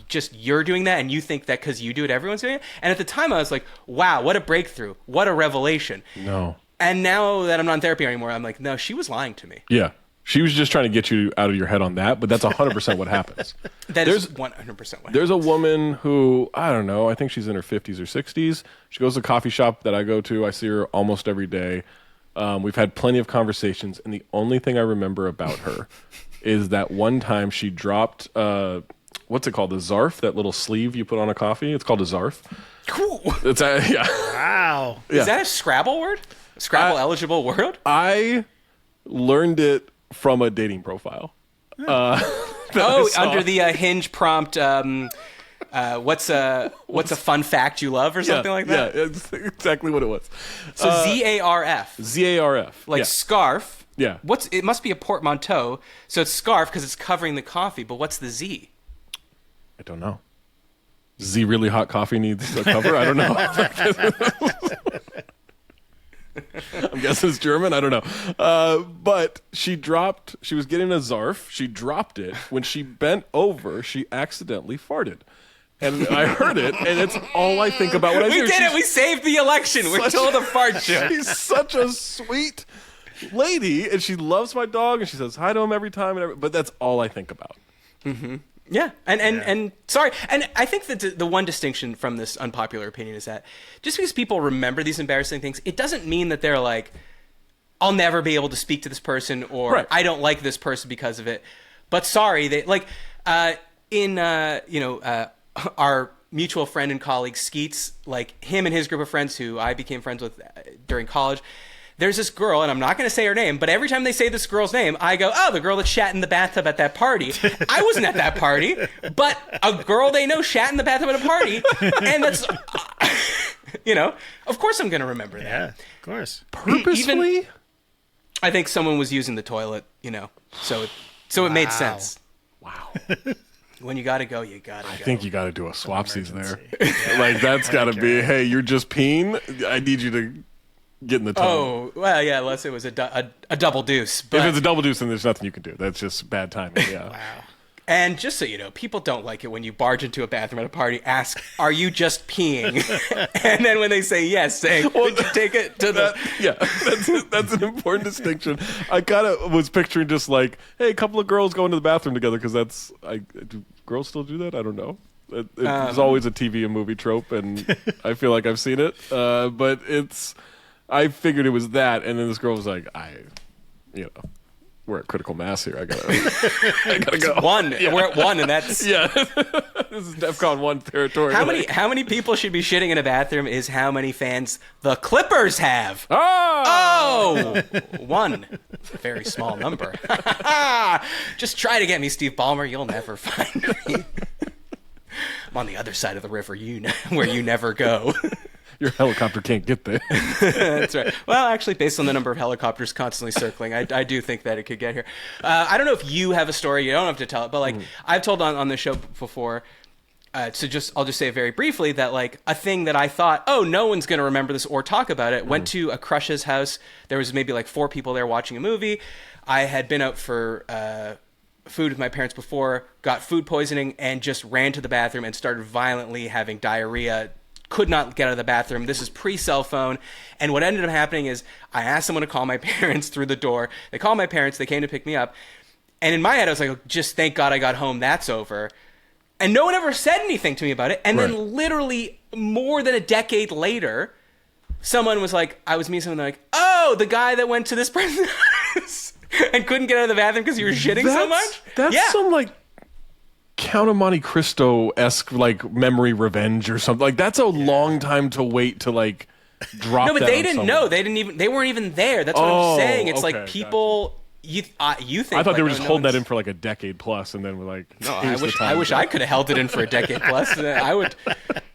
just you're doing that and you think that because you do it, everyone's doing it? And at the time I was like, wow, what a breakthrough. What a revelation. No. And now that I'm not in therapy anymore, I'm like, no, she was lying to me. Yeah. She was just trying to get you out of your head on that, but that's 100% what happens. That is 100% what happens. There's a woman who, I don't know, I think she's in her 50s or 60s. She goes to a coffee shop that I go to. I see her almost every day. We've had plenty of conversations, and the only thing I remember about her is that one time she dropped, what's it called, the Zarf, that little sleeve you put on a coffee? It's called a Zarf. Cool. It's yeah. Wow. Is that a Scrabble word? A Scrabble-eligible word? I learned it from a dating profile. Under the Hinge prompt, what's a fun fact you love or something like that? Yeah, it's exactly what it was. So ZARF. ZARF. Like scarf. Yeah. It must be a portmanteau. So it's scarf because it's covering the coffee, but what's the Z? I don't know. Z really hot coffee needs a cover? I don't know. I'm guessing it's German. I don't know. But she was getting a Zarf. She dropped it. When she bent over, she accidentally farted. And I heard it, and it's all I think about when I hear it. We did it. We saved the election. We're told a fart joke. She's such a sweet lady, and she loves my dog, and she says hi to him every time. But that's all I think about. Mm-hmm. Yeah, and sorry, and I think that the one distinction from this unpopular opinion is that just because people remember these embarrassing things, it doesn't mean that they're like, I'll never be able to speak to this person, or right. I don't like this person because of it. But sorry, they like our mutual friend and colleague Skeets, like him and his group of friends who I became friends with during college. There's this girl, and I'm not going to say her name, but every time they say this girl's name, I go, oh, the girl that shat in the bathtub at that party. I wasn't at that party, but a girl they know shat in the bathtub at a party, and that's, of course I'm going to remember that. Yeah, of course. Purposefully? I think someone was using the toilet, so it made sense. Wow. When you got to go, you got to go. I think you got to do a swapsies there. Like, that's got to be, hey, you're just peeing. I need you to get in the tub. Oh, well, yeah, unless it was a double deuce. But, If it's a double deuce, then there's nothing you can do. That's just bad timing. Yeah. Wow. and just so you know, people don't like it when you barge into a bathroom at a party, ask, are you just peeing? And then when they say yes, say, did you take it to the... That's an important distinction. I kind of was picturing just like, hey, a couple of girls going to the bathroom together, because do girls still do that? I don't know. It's always a TV and movie trope, and I feel like I've seen it. But I figured it was that, and then this girl was like, we're at critical mass here. I gotta go. One. Yeah. We're at one, and that's... Yeah. This is DEFCON 1 territory. How many people should be shitting in a bathroom is how many fans the Clippers have. Oh! One. Very small number. Just try to get me, Steve Ballmer. You'll never find me. I'm on the other side of the river, where you never go. Your helicopter can't get there. That's right. Well, actually, based on the number of helicopters constantly circling, I do think that it could get here. I don't know if you have a story. You don't have to tell it, but like I've told on the show before. I'll just say very briefly that like a thing that I thought, oh, no one's going to remember this or talk about it. Went to a crush's house. There was maybe like 4 people there watching a movie. I had been out for food with my parents before, got food poisoning, and just ran to the bathroom and started violently having diarrhea. Could not get out of the bathroom. This is pre-cell phone. And what ended up happening is I asked someone to call my parents through the door. They called my parents. They came to pick me up. And in my head, I was like, just thank God I got home. That's over. And no one ever said anything to me about it. And then literally more than a decade later, someone was like, I was meeting someone like, oh, the guy that went to this person's house and couldn't get out of the bathroom because you were shitting so much? That's some like Count of Monte Cristo-esque like memory revenge or something. Like that's a long time to wait to like drop. No, but that they on didn't someone. know. They weren't even there. That's what I'm saying. It's okay, like people. You think? I thought they were just holding that in for like a decade plus, and then we're like, no, I wish I could have held it in for a decade plus. I would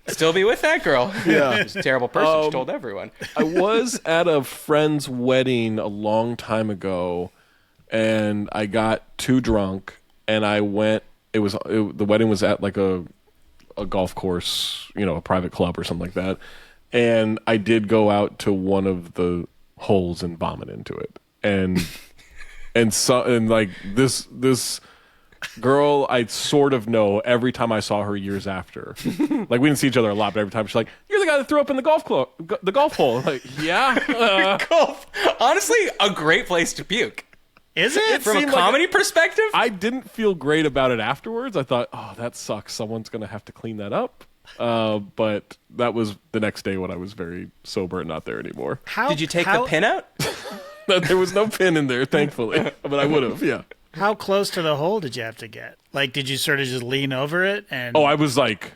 still be with that girl. Yeah, she's a terrible person. She told everyone. I was at a friend's wedding a long time ago, and I got too drunk, and I went. The wedding was at like a golf course, a private club or something like that, and I did go out to one of the holes and vomit into it, and like this girl I sort of know. Every time I saw her years after, like we didn't see each other a lot, but every time she's like, "You're the guy that threw up in the golf hole." I'm like, yeah, golf. Honestly, a great place to puke. Is it? From a comedy perspective? I didn't feel great about it afterwards. I thought, oh, that sucks. Someone's going to have to clean that up. But that was the next day when I was very sober and not there anymore. Did you take the pin out? There was no pin in there, thankfully. But I would have, yeah. How close to the hole did you have to get? Like, did you sort of just lean over it? And I was like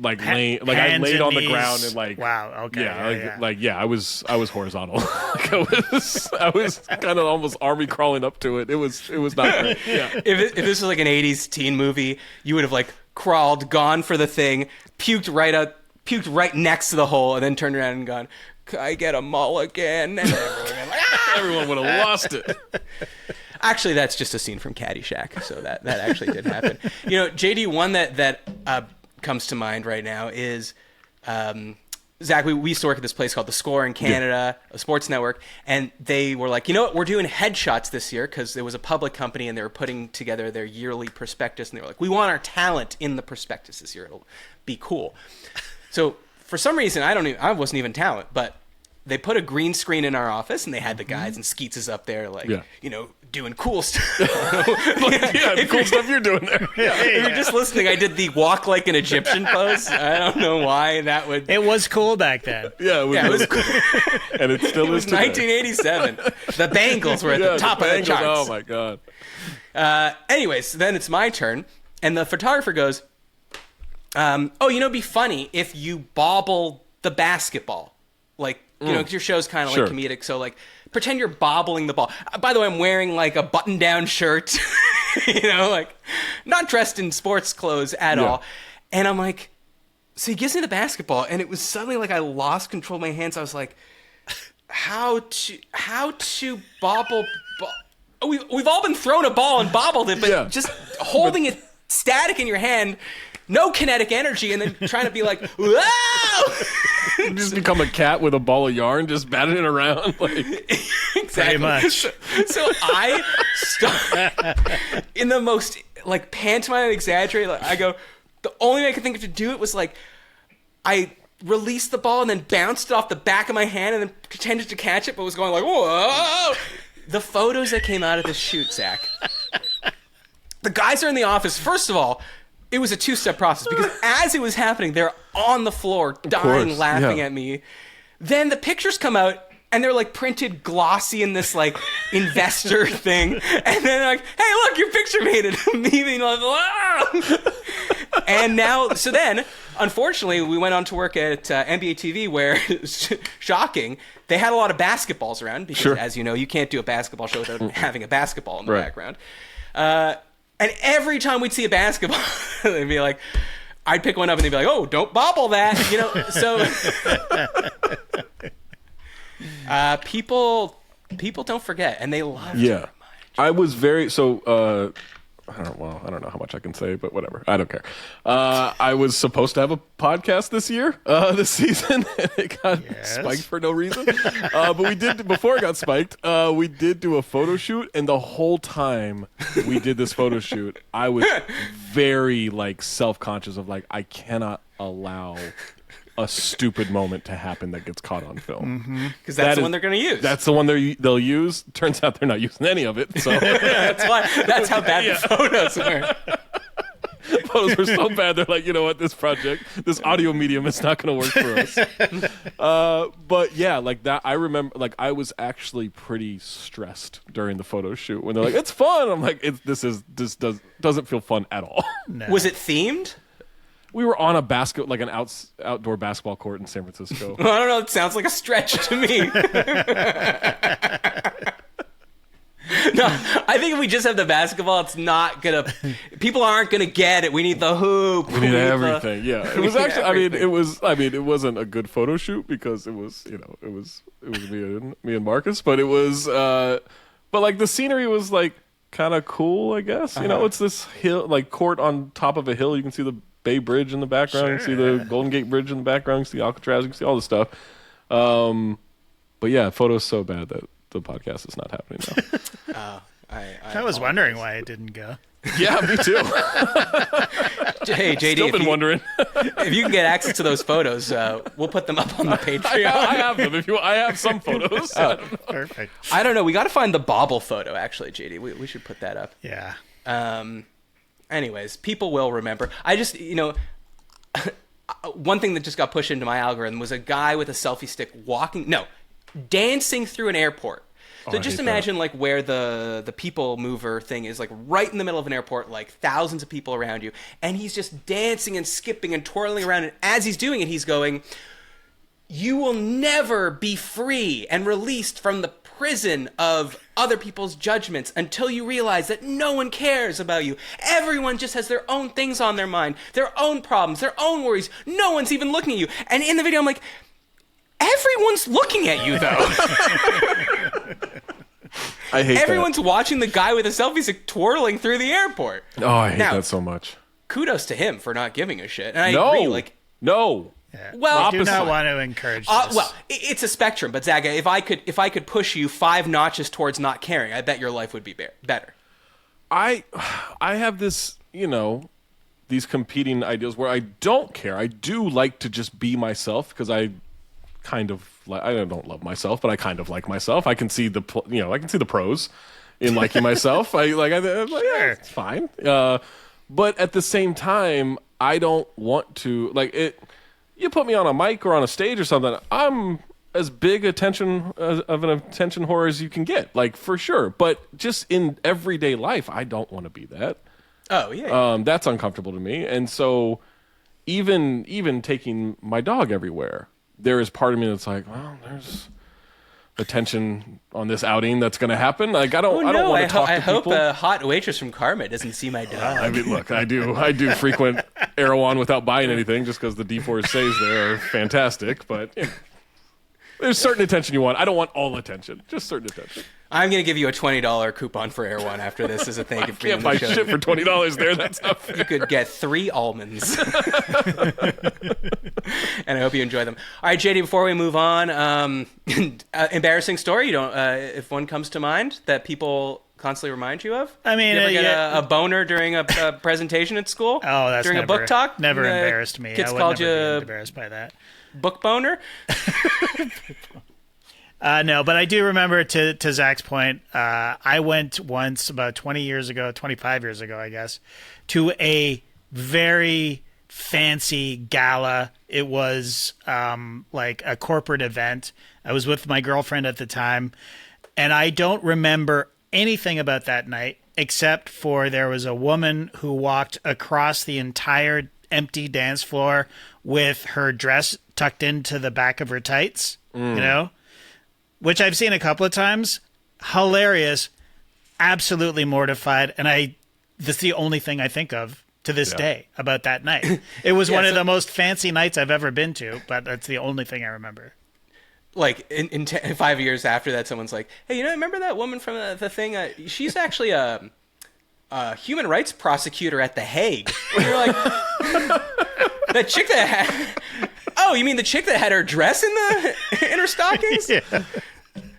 laying, like I laid on the ground and like, wow, okay, yeah, I was horizontal. Like I was kind of almost army crawling up to it. It was not great. Yeah. If this was like an 80s teen movie, you would have like crawled, gone for the thing, puked right next to the hole, and then turned around and gone, "Can I get a mulligan?" And everyone would have lost it. Actually, that's just a scene from Caddyshack, so that actually did happen. JD, one that comes to mind right now is Zach. We used to work at this place called The Score in Canada, a sports network, and they were like, you know what, we're doing headshots this year because it was a public company and they were putting together their yearly prospectus, and they were like, we want our talent in the prospectus this year. It'll be cool. So for some reason, I wasn't even talent, but they put a green screen in our office and they had the guys, and Skeets is up there like, doing cool stuff. Cool stuff you're doing there. If you're just listening, I did the walk like an Egyptian pose. I don't know why that would... It was cool back then. Yeah, it was cool. And it still is today. 1987. The Bangles were at the top of the charts. Oh, my God. Anyways, then it's my turn, and the photographer goes, it'd be funny if you bobble the basketball. Like, because your show's kind of like comedic, so like pretend you're bobbling the ball. By the way, I'm wearing like a button-down shirt, like not dressed in sports clothes at all. And I'm like, so he gives me the basketball, and it was suddenly like I lost control of my hands. I was like, how to bobble? We've all been thrown a ball and bobbled it, but just holding it static in your hand. No kinetic energy, and then trying to be like, whoa! You just become a cat with a ball of yarn, just batting it around. Like. Exactly. Pretty much. So I start in the most like pantomime exaggerated. Like, I go. The only way I could think of to do it was like I released the ball and then bounced it off the back of my hand and then pretended to catch it, but was going like whoa. The photos that came out of this shoot, Zach. The guys are in the office. First of all, it was a two-step process because as it was happening, they're on the floor, dying, laughing at me. Then the pictures come out, and they're like printed glossy in this like investor thing. And then they're like, hey, look, your picture made it. Me being like, ah! And now, so then, unfortunately, we went on to work at NBA TV where, shocking, they had a lot of basketballs around because, as you know, you can't do a basketball show without having a basketball in the background. And every time we'd see a basketball, they'd be like, I'd pick one up and they'd be like, oh, don't bobble that, you know? So people don't forget, and they love to remind you. I was very, I don't know how much I can say, but whatever. I don't care. I was supposed to have a podcast this season, and it got spiked for no reason. But we did, before it got spiked, we did do a photo shoot, and the whole time we did this photo shoot, I was very, like, self-conscious of, like, I cannot allow a stupid moment to happen that gets caught on film. Because that's the one they're going to use. That's the one they'll use. Turns out they're not using any of it. So that's how bad the photos were. Photos were so bad, they're like, you know what, this audio medium is not going to work for us. But yeah, like that, I remember, like, I was actually pretty stressed during the photo shoot when they're like, it's fun. I'm like, this doesn't feel fun at all. No. Was it themed? We were on an outdoor basketball court in San Francisco. I don't know. It sounds like a stretch to me. No, I think if we just have the basketball, it's not gonna. People aren't gonna get it. We need the hoop. We need everything. Yeah, it was actually. It wasn't a good photo shoot because it was me and Marcus, but it was. But like the scenery was like kind of cool, I guess. You know, it's this hill, like court on top of a hill. You can see the Bay Bridge in the background. You can see the Golden Gate Bridge in the background. You can see Alcatraz. You can see all this stuff. But yeah, photo's so bad that the podcast is not happening now. I was wondering why it didn't go. Yeah, me too. Hey, JD, still been wondering. If you can get access to those photos, we'll put them up on the Patreon. I have them. I have some photos. Perfect. I don't know. We got to find the bobble photo, actually, JD. We should put that up. Yeah. Anyways, people will remember. I just, one thing that just got pushed into my algorithm was a guy with a selfie stick dancing through an airport. So just imagine like where the people mover thing is, like right in the middle of an airport, like thousands of people around you, and he's just dancing and skipping and twirling around, and as he's doing it, he's going, "You will never be free and released from the prison of other people's judgments until you realize that no one cares about you. Everyone just has their own things on their mind, their own problems, their own worries. No one's even looking at you." And in the video, I'm like, everyone's looking at you, though. I hate Everyone's that. watching the guy with a selfie stick twirling through the airport. Oh, I hate that so much. Kudos to him for not giving a shit. And I agree. No. Yeah. Well, I do not want to encourage this. Well, it's a spectrum, but Zaga, if I could push you 5 notches towards not caring, I bet your life would be better. I have this, these competing ideas where I don't care. I do like to just be myself because I don't love myself, but I kind of like myself. I can see the pros in liking myself. It's fine. But at the same time, I don't want to you put me on a mic or on a stage or something, I'm as big of an attention whore as you can get, like, for sure. But just in everyday life, I don't want to be that. Oh, yeah. That's uncomfortable to me. And so even taking my dog everywhere, there is part of me that's like, well, there's attention on this outing that's going to happen. Like, I don't want to talk to people. I hope a hot waitress from Karma doesn't see my dog. I mean, look, I do frequent Erewhon without buying anything just because the D4 stays there are fantastic. But There's certain attention you want. I don't want all attention. Just certain attention. I'm going to give you a $20 coupon for Air One after this as a thank you for being Can't on buy the show. shit for $20 there. That's not fair. You could get 3 almonds. And I hope you enjoy them. All right, JD, before we move on, embarrassing story, you don't, if one comes to mind that people constantly remind you of? I mean, you ever get a boner during a presentation at school? Oh, that's during never, a book talk? Never embarrassed me. Kids I would called never you be embarrassed by that. Book boner? No, but I do remember, to Zach's point, I went once about 25 years ago, I guess, to a very fancy gala. It was like a corporate event. I was with my girlfriend at the time, and I don't remember anything about that night except for there was a woman who walked across the entire empty dance floor with her dress tucked into the back of her tights, you know, which I've seen a couple of times. Hilarious, absolutely mortified, and that's the only thing I think of to this day about that night. It was one of the most fancy nights I've ever been to, but that's the only thing I remember. Like in 5 years after that, someone's like, "Hey, remember that woman from the thing? She's actually a human rights prosecutor at The Hague." And you're like, that chick that had. Oh, you mean the chick that had her dress in her stockings? Yeah.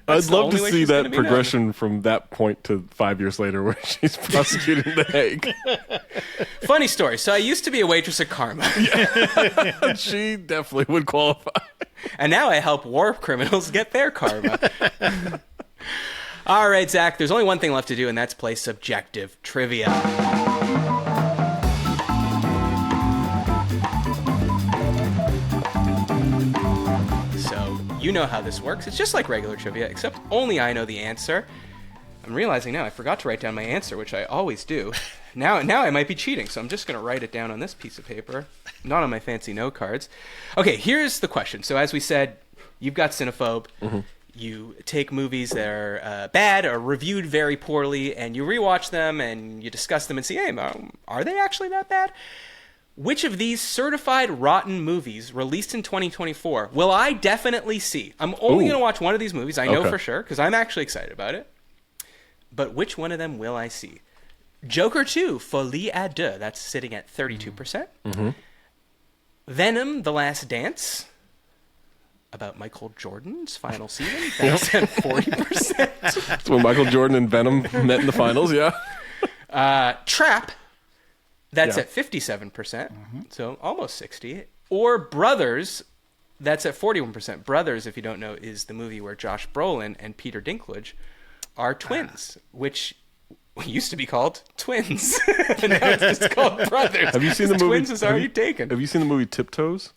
I'd love to see that progression from that point to 5 years later where she's prosecuting The Hague. Funny story. So I used to be a waitress at Karma. Yeah. She definitely would qualify. And now I help war criminals get their karma. All right, Zach, there's only one thing left to do, and that's play subjective trivia. So, you know how this works. It's just like regular trivia, except only I know the answer. I'm realizing now I forgot to write down my answer, which I always do. Now I might be cheating, so I'm just going to write it down on this piece of paper, not on my fancy note cards. Okay, here's the question. So as we said, you've got Cinephobe. Mm-hmm. You take movies that are bad or reviewed very poorly, and you rewatch them, and you discuss them and see, hey, are they actually that bad? Which of these certified rotten movies released in 2024 will I definitely see? I'm only going to watch one of these movies, I know for sure, because I'm actually excited about it. But which one of them will I see? Joker 2, Folie à Deux, that's sitting at 32%. Mm-hmm. Venom, The Last Dance, about Michael Jordan's final season, that's at 40%. That's when Michael Jordan and Venom met in the finals, yeah. Trap, that's at 57%, so almost 60. Or Brothers, that's at 41%. Brothers, if you don't know, is the movie where Josh Brolin and Peter Dinklage are twins, which used to be called Twins. And now it's just called Brothers. Have you seen the movie? Twins is already taken. Have you seen the movie Tiptoes?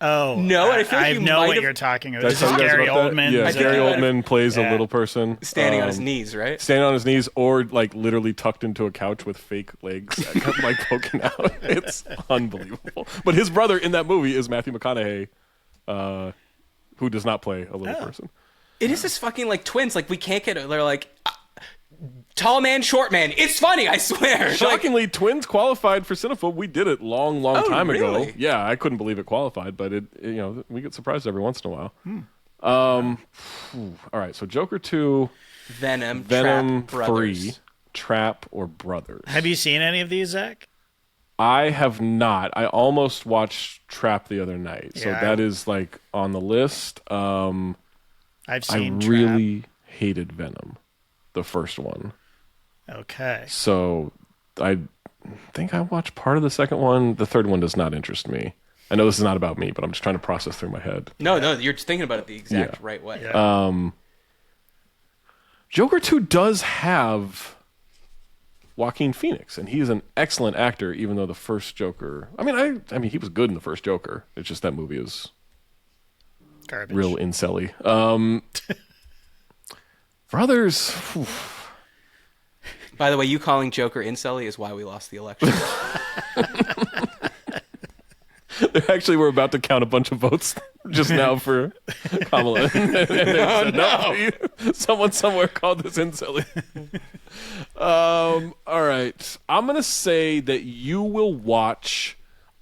Oh, no, and I feel like you know might what have... you're talking about. That's This is Gary about Oldman. Yeah, I think Gary you might have- Oldman plays a little person. Standing on his knees, right? Standing on his knees or like literally tucked into a couch with fake legs like poking out. It's unbelievable. But his brother in that movie is Matthew McConaughey, who does not play a little person. It is this fucking like twins. Like we can't get it. They're like tall man, short man. It's funny, I swear. Shockingly, Twins qualified for Cinephobe. We did it long time ago. Really? Yeah, I couldn't believe it qualified, but we get surprised every once in a while. All right, so Joker 2, Venom Trap, Trap, Brothers. 3, Trap, or Brothers. Have you seen any of these, Zach? I have not. I almost watched Trap the other night, so Yeah. that is like on the list. I've seen I really hated Venom, the first one. Okay. So I think I watched part of the second one. The third one does not interest me. I know this is not about me, but I'm just trying to process through my head. No, you're just thinking about it the exact right way. Yeah. Joker 2 does have Joaquin Phoenix, and he's an excellent actor, even though the first Joker... I mean, he was good in the first Joker. It's just that movie is Garbage. real incelly. Brothers... Whew. By the way, you calling Joker incelly is why we lost the election. Actually, we're about to count a bunch of votes just now for Kamala. No. Someone somewhere called this incelly. All right. I'm going to say that you will watch...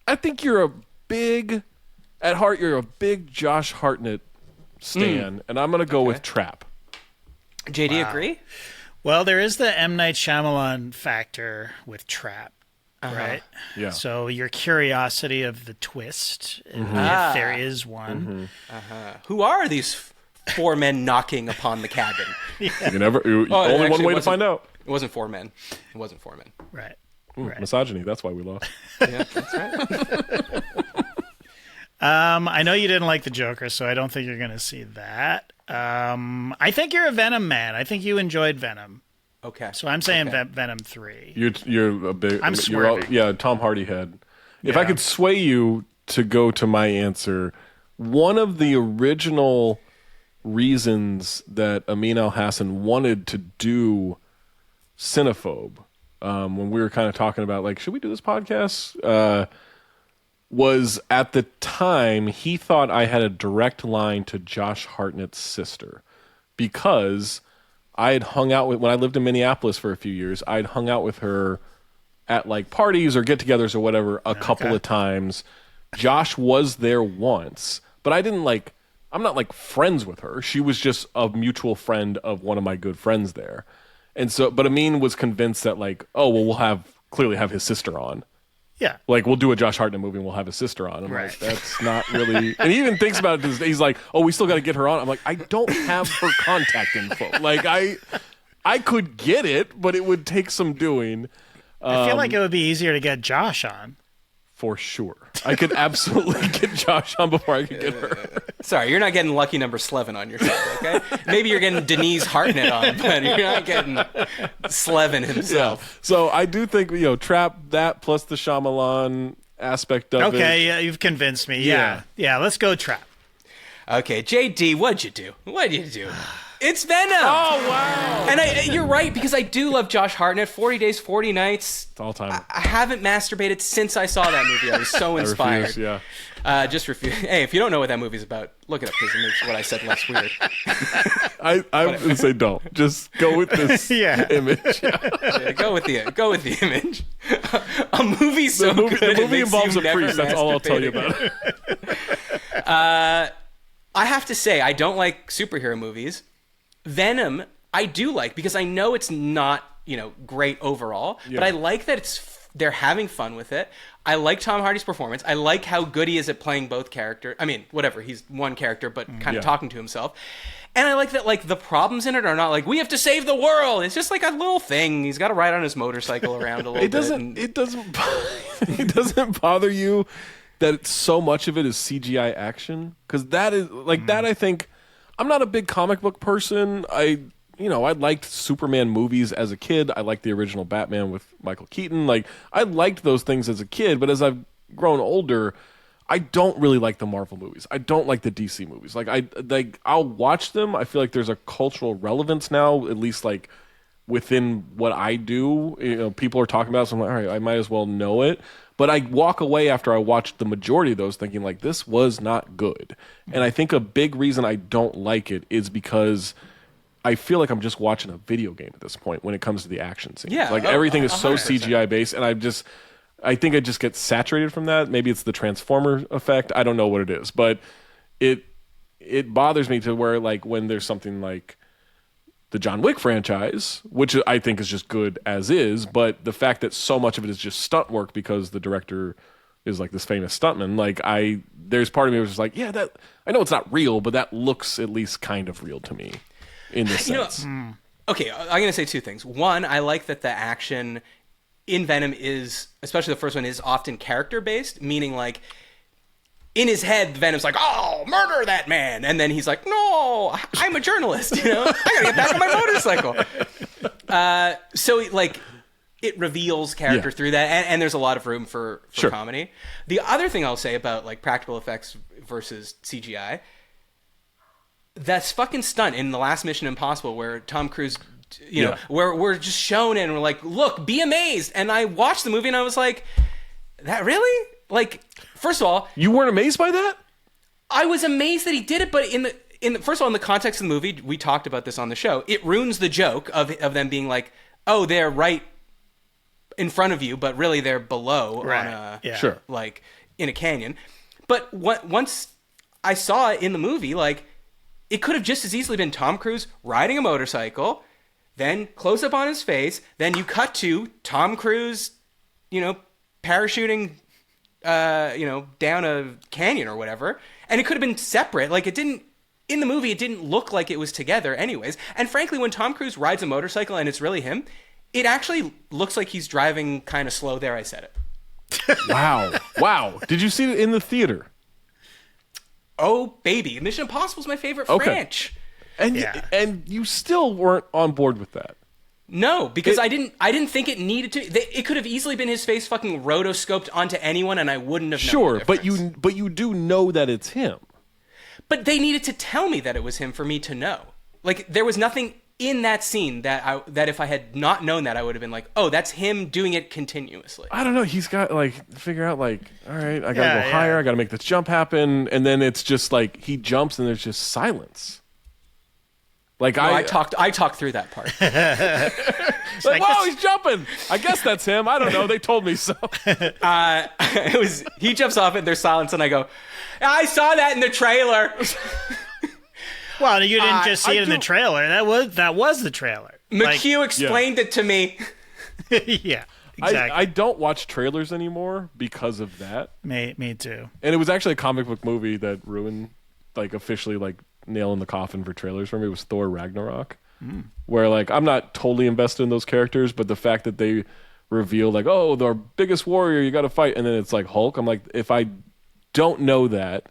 I think you're a big at heart, you're a big Josh Hartnett stan, and I'm going to go with Trap. JD, agree? Well, there is the M. Night Shyamalan factor with Trap, right? Yeah. So your curiosity of the twist, if there is one. Who are these four men knocking upon the cabin? You only one way to find out. It wasn't four men. It wasn't four men. Right. Misogyny. That's why we lost. Yeah, that's right. I know you didn't like the Joker, so I don't think you're going to see that. I think you're a Venom man. I think you enjoyed Venom. Okay. So I'm saying Venom 3. You're a big. I'm swerving. Tom Hardy head. If I could sway you to go to my answer, one of the original reasons that Amin Al-Hassan wanted to do Cinephobe, when we were kind of talking about, like, should we do this podcast? Was at the time he thought I had a direct line to Josh Hartnett's sister, because I had hung out with, when I lived in Minneapolis for a few years, I'd hung out with her at like parties or get-togethers or whatever a couple of times. Josh was there once, but I'm not like friends with her. She was just a mutual friend of one of my good friends there. And so, but Amin was convinced that, like, oh, well, we'll clearly have his sister on. Yeah. Like, we'll do a Josh Hartnett movie and we'll have his sister on. I'm Right. like, that's not really... And he even thinks about it to this day. He's like, oh, we still got to get her on. I'm like, I don't have her contact info. Like, I could get it, but it would take some doing. I feel like it would be easier to get Josh on. For sure. I could absolutely get Josh on before I could get her. Sorry, you're not getting lucky number 11 on your show, okay? Maybe you're getting Denise Hartnett on, but you're not getting Slevin himself. Yeah. So I do think, Trap, that plus the Shyamalan aspect of it. Okay, yeah, you've convinced me. Yeah, let's go Trap. Okay, JD, what'd you do? It's Venom! Oh, wow. And you're right, because I do love Josh Hartnett. 40 Days, 40 Nights. It's all time. I haven't masturbated since I saw that movie. I was so inspired. Refuse, yeah. Just refuse. Hey, if you don't know what that movie's about, look it up, because it makes what I said less weird. I'm going to say don't. Just go with this image. Yeah, go with the image. A movie so good. The movie it involves a never priest. That's all I'll tell you about it. I have to say, I don't like superhero movies. Venom, I do like, because I know it's not, great overall, but I like that they're having fun with it. I like Tom Hardy's performance. I like how good he is at playing both characters. I mean, whatever, he's one character, but kind of talking to himself. And I like that, like, the problems in it are not like, we have to save the world. It's just like a little thing. He's got to ride on his motorcycle around a little bit. It doesn't bother you that so much of it is CGI action? Because that is, like, that I think... I'm not a big comic book person. I liked Superman movies as a kid. I liked the original Batman with Michael Keaton. Like, I liked those things as a kid, but as I've grown older, I don't really like the Marvel movies. I don't like the DC movies. I'll watch them. I feel like there's a cultural relevance now, at least like within what I do. People are talking about it, so I'm like, all right, I might as well know it. But I walk away after I watched the majority of those thinking, like, this was not good. And I think a big reason I don't like it is because I feel like I'm just watching a video game at this point when it comes to the action scenes. Yeah, like, everything is so 100%. CGI based, and I think I just get saturated from that. Maybe it's the Transformer effect. I don't know what it is. But it bothers me to where, like, when there's something like the John Wick franchise, which I think is just good as is, but the fact that so much of it is just stunt work because the director is like this famous stuntman, like there's part of me was just like, yeah, that I know it's not real, but that looks at least kind of real to me in this sense. Okay, I'm going to say two things. One, I like that the action in Venom is, especially the first one, is often character-based, meaning like in his head, Venom's like, oh, murder that man. And then he's like, no, I'm a journalist, I gotta get back on my motorcycle. So, like, it reveals character through that, and there's a lot of room for comedy. The other thing I'll say about, like, practical effects versus CGI, that's fucking stunt in the last Mission Impossible where Tom Cruise, where we're just shown and we're like, look, be amazed. And I watched the movie and I was like, that really? Like, first of all, you weren't amazed by that? I was amazed that he did it, but in the first of all, in the context of the movie, we talked about this on the show. It ruins the joke of them being like, oh, they're right in front of you, but really they're below on a Sure. like in a canyon. But once I saw it in the movie, like, it could have just as easily been Tom Cruise riding a motorcycle, then close up on his face, then you cut to Tom Cruise, parachuting, down a canyon or whatever, and it could have been separate. Like, in the movie, it didn't look like it was together anyways. And frankly, when Tom Cruise rides a motorcycle and it's really him, it actually looks like he's driving kind of slow. There, I said it. Wow. Did you see it in the theater? Oh, baby. Mission Impossible is my favorite franchise. And you still weren't on board with that. No, because I didn't think it needed to. It could have easily been his face fucking rotoscoped onto anyone, and I wouldn't have known the difference. but you do know that it's him. But they needed to tell me that it was him for me to know. Like, there was nothing in that scene that if I had not known that, I would have been like, oh, that's him doing it continuously. I don't know. He's got figure out all right, I gotta go higher. I gotta make this jump happen, and then it's just like he jumps and there's just silence. Like I talked through that part. Whoa, he's jumping. I guess that's him. I don't know. They told me so. He jumps off and there's silence, and I go, I saw that in the trailer. Well, you didn't just see it in the trailer. That was the trailer. McHugh explained it to me. Yeah, exactly. I don't watch trailers anymore because of that. Me too. And it was actually a comic book movie that ruined, officially, nail in the coffin for trailers for me. It was Thor Ragnarok, where I'm not totally invested in those characters, but the fact that they reveal our biggest warrior, you got to fight, and then it's Hulk. I'm like, if I don't know that,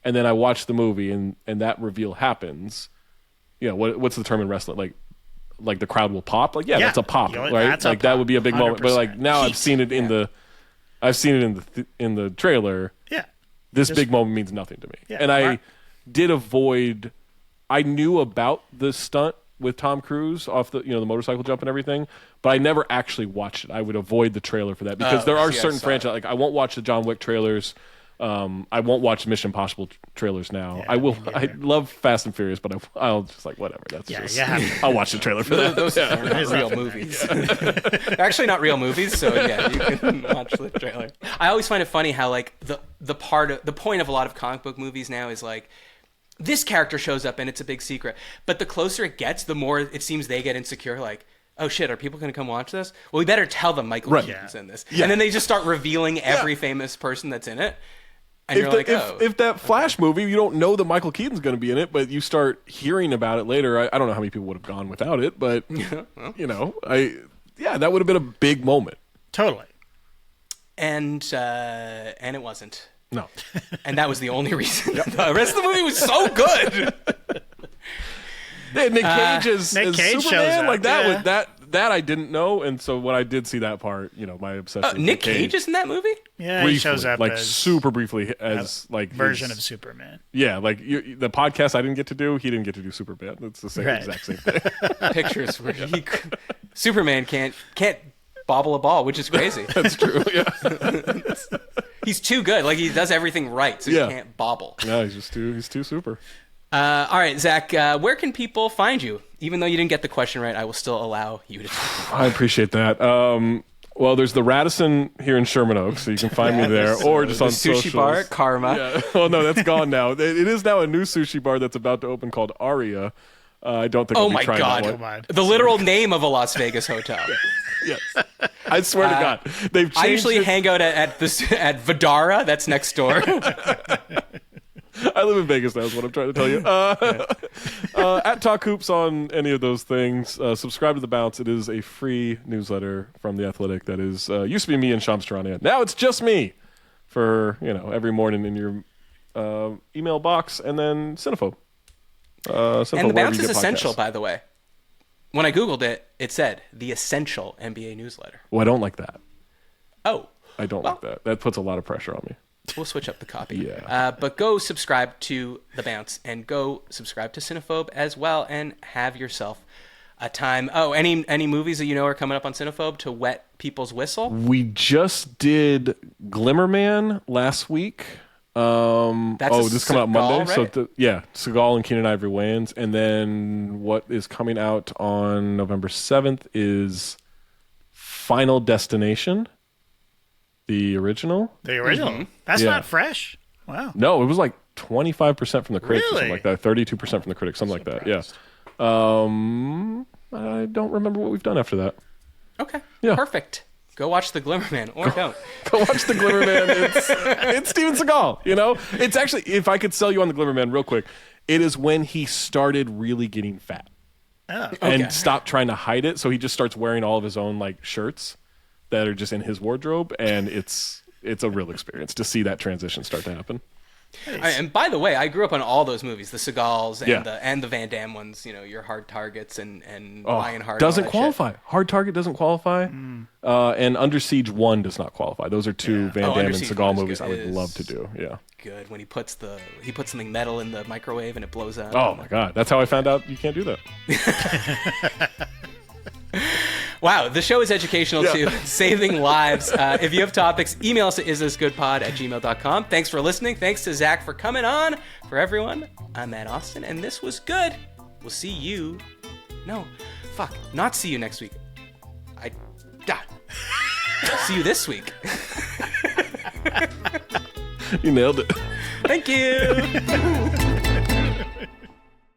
and then I watch the movie and that reveal happens, what's the term in wrestling? Like the crowd will pop. That's a pop, right? That would be a big 100%. Moment. But now I've seen it in the trailer. Yeah, this big moment means nothing to me. Yeah, and I did avoid. I knew about the stunt with Tom Cruise off the the motorcycle jump and everything, but I never actually watched it. I would avoid the trailer for that because there are certain franchises. I won't watch the John Wick trailers. I won't watch Mission Impossible trailers now. I will. Yeah. I love Fast and Furious, but I'll just whatever. That's I'll watch the trailer for that. Those are not real movies. Actually, not real movies. So you can watch the trailer. I always find it funny how the point of a lot of comic book movies now is this character shows up and it's a big secret. But the closer it gets, the more it seems they get insecure. Oh shit, are people going to come watch this? Well, we better tell them Michael Keaton's in this. Yeah. And then they just start revealing every famous person that's in it. And if that Flash movie, you don't know that Michael Keaton's going to be in it, but you start hearing about it later. I don't know how many people would have gone without it, but that would have been a big moment. Totally. And it wasn't. No. And that was the only reason. The rest of the movie was so good. Nick Cage as Superman, shows up. That I didn't know, and so when I did see that part, my obsession. With Nick Cage is in that movie. Yeah, briefly, he shows up super briefly as version of Superman. Yeah, the podcast I didn't get to do, he didn't get to do Superman. It's the same exact same thing. Pictures where Superman can't bobble a ball, which is crazy. That's true. Yeah, he's too good. He does everything right, so he can't bobble. No, he's too super. All right, Zach, where can people find you? Even though you didn't get the question right, I will still allow you to. I appreciate that. Well, there's the Radisson here in Sherman Oaks, so you can find me there, or just on sushi socials. Bar Karma. Yeah. Oh no, that's gone now. It is now a new sushi bar that's about to open called Aria. I don't think. Oh my god! The literal name of a Las Vegas hotel. Yes, I swear to God, they've changed. I usually hang out at Vidara. That's next door. I live in Vegas now is what I'm trying to tell you. At Talk Hoops on any of those things. Subscribe to The Bounce. It is a free newsletter from The Athletic that is used to be me and Shams Charania. Now it's just me for every morning in your email box, and then Cinephobe. And The Bounce is essential, by the way. When I Googled it, it said the essential NBA newsletter. Well, I don't like that. Oh. I don't like that. That puts a lot of pressure on me. We'll switch up the copy. Yeah. But go subscribe to The Bounce and go subscribe to Cinephobe as well, and have yourself a time. Oh, any movies that are coming up on Cinephobe to wet people's whistle? We just did Glimmerman last week. This is coming out Monday. Right? So Seagal and Keenen Ivory Wayans, and then what is coming out on November 7th is Final Destination. The original? Mm-hmm. That's not fresh. Wow. No, it was like 25% from the critics or something Really? like that. 32% from the critics, something like that. Yeah. I don't remember what we've done after that. Okay. Yeah. Perfect. Go watch The Glimmerman, or don't. Go watch The Glimmerman. It's Steven Seagal, you know? It's actually, if I could sell you on The Glimmerman real quick, it is when he started really getting fat. Oh. And stopped trying to hide it, so he just starts wearing all of his own like shirts that are just in his wardrobe, and it's a real experience to see that transition start to happen. Nice. And by the way, I grew up on all those movies, the Seagals and Yeah. the Van Damme ones. You know, your Hard Targets and Oh, Lionheart. doesn't and all that shit. qualify. Hard Target doesn't qualify, and Under Siege 1 does not qualify. Those are two Van Oh, Damme Under and Siege Seagal 1 is movies good. I would Is- love to do. Yeah. Good when he puts something metal in the microwave and it blows up. Oh my God, that's how I found out you can't do that. Wow, the show is educational Yeah. too, saving lives. If you have topics, email us at isthisgoodpod@gmail.com. Thanks for listening. Thanks to Zach for coming on. For everyone, I'm Matt Austin, and this was good. We'll see you. Not see you next week. See you this week. You nailed it. Thank you.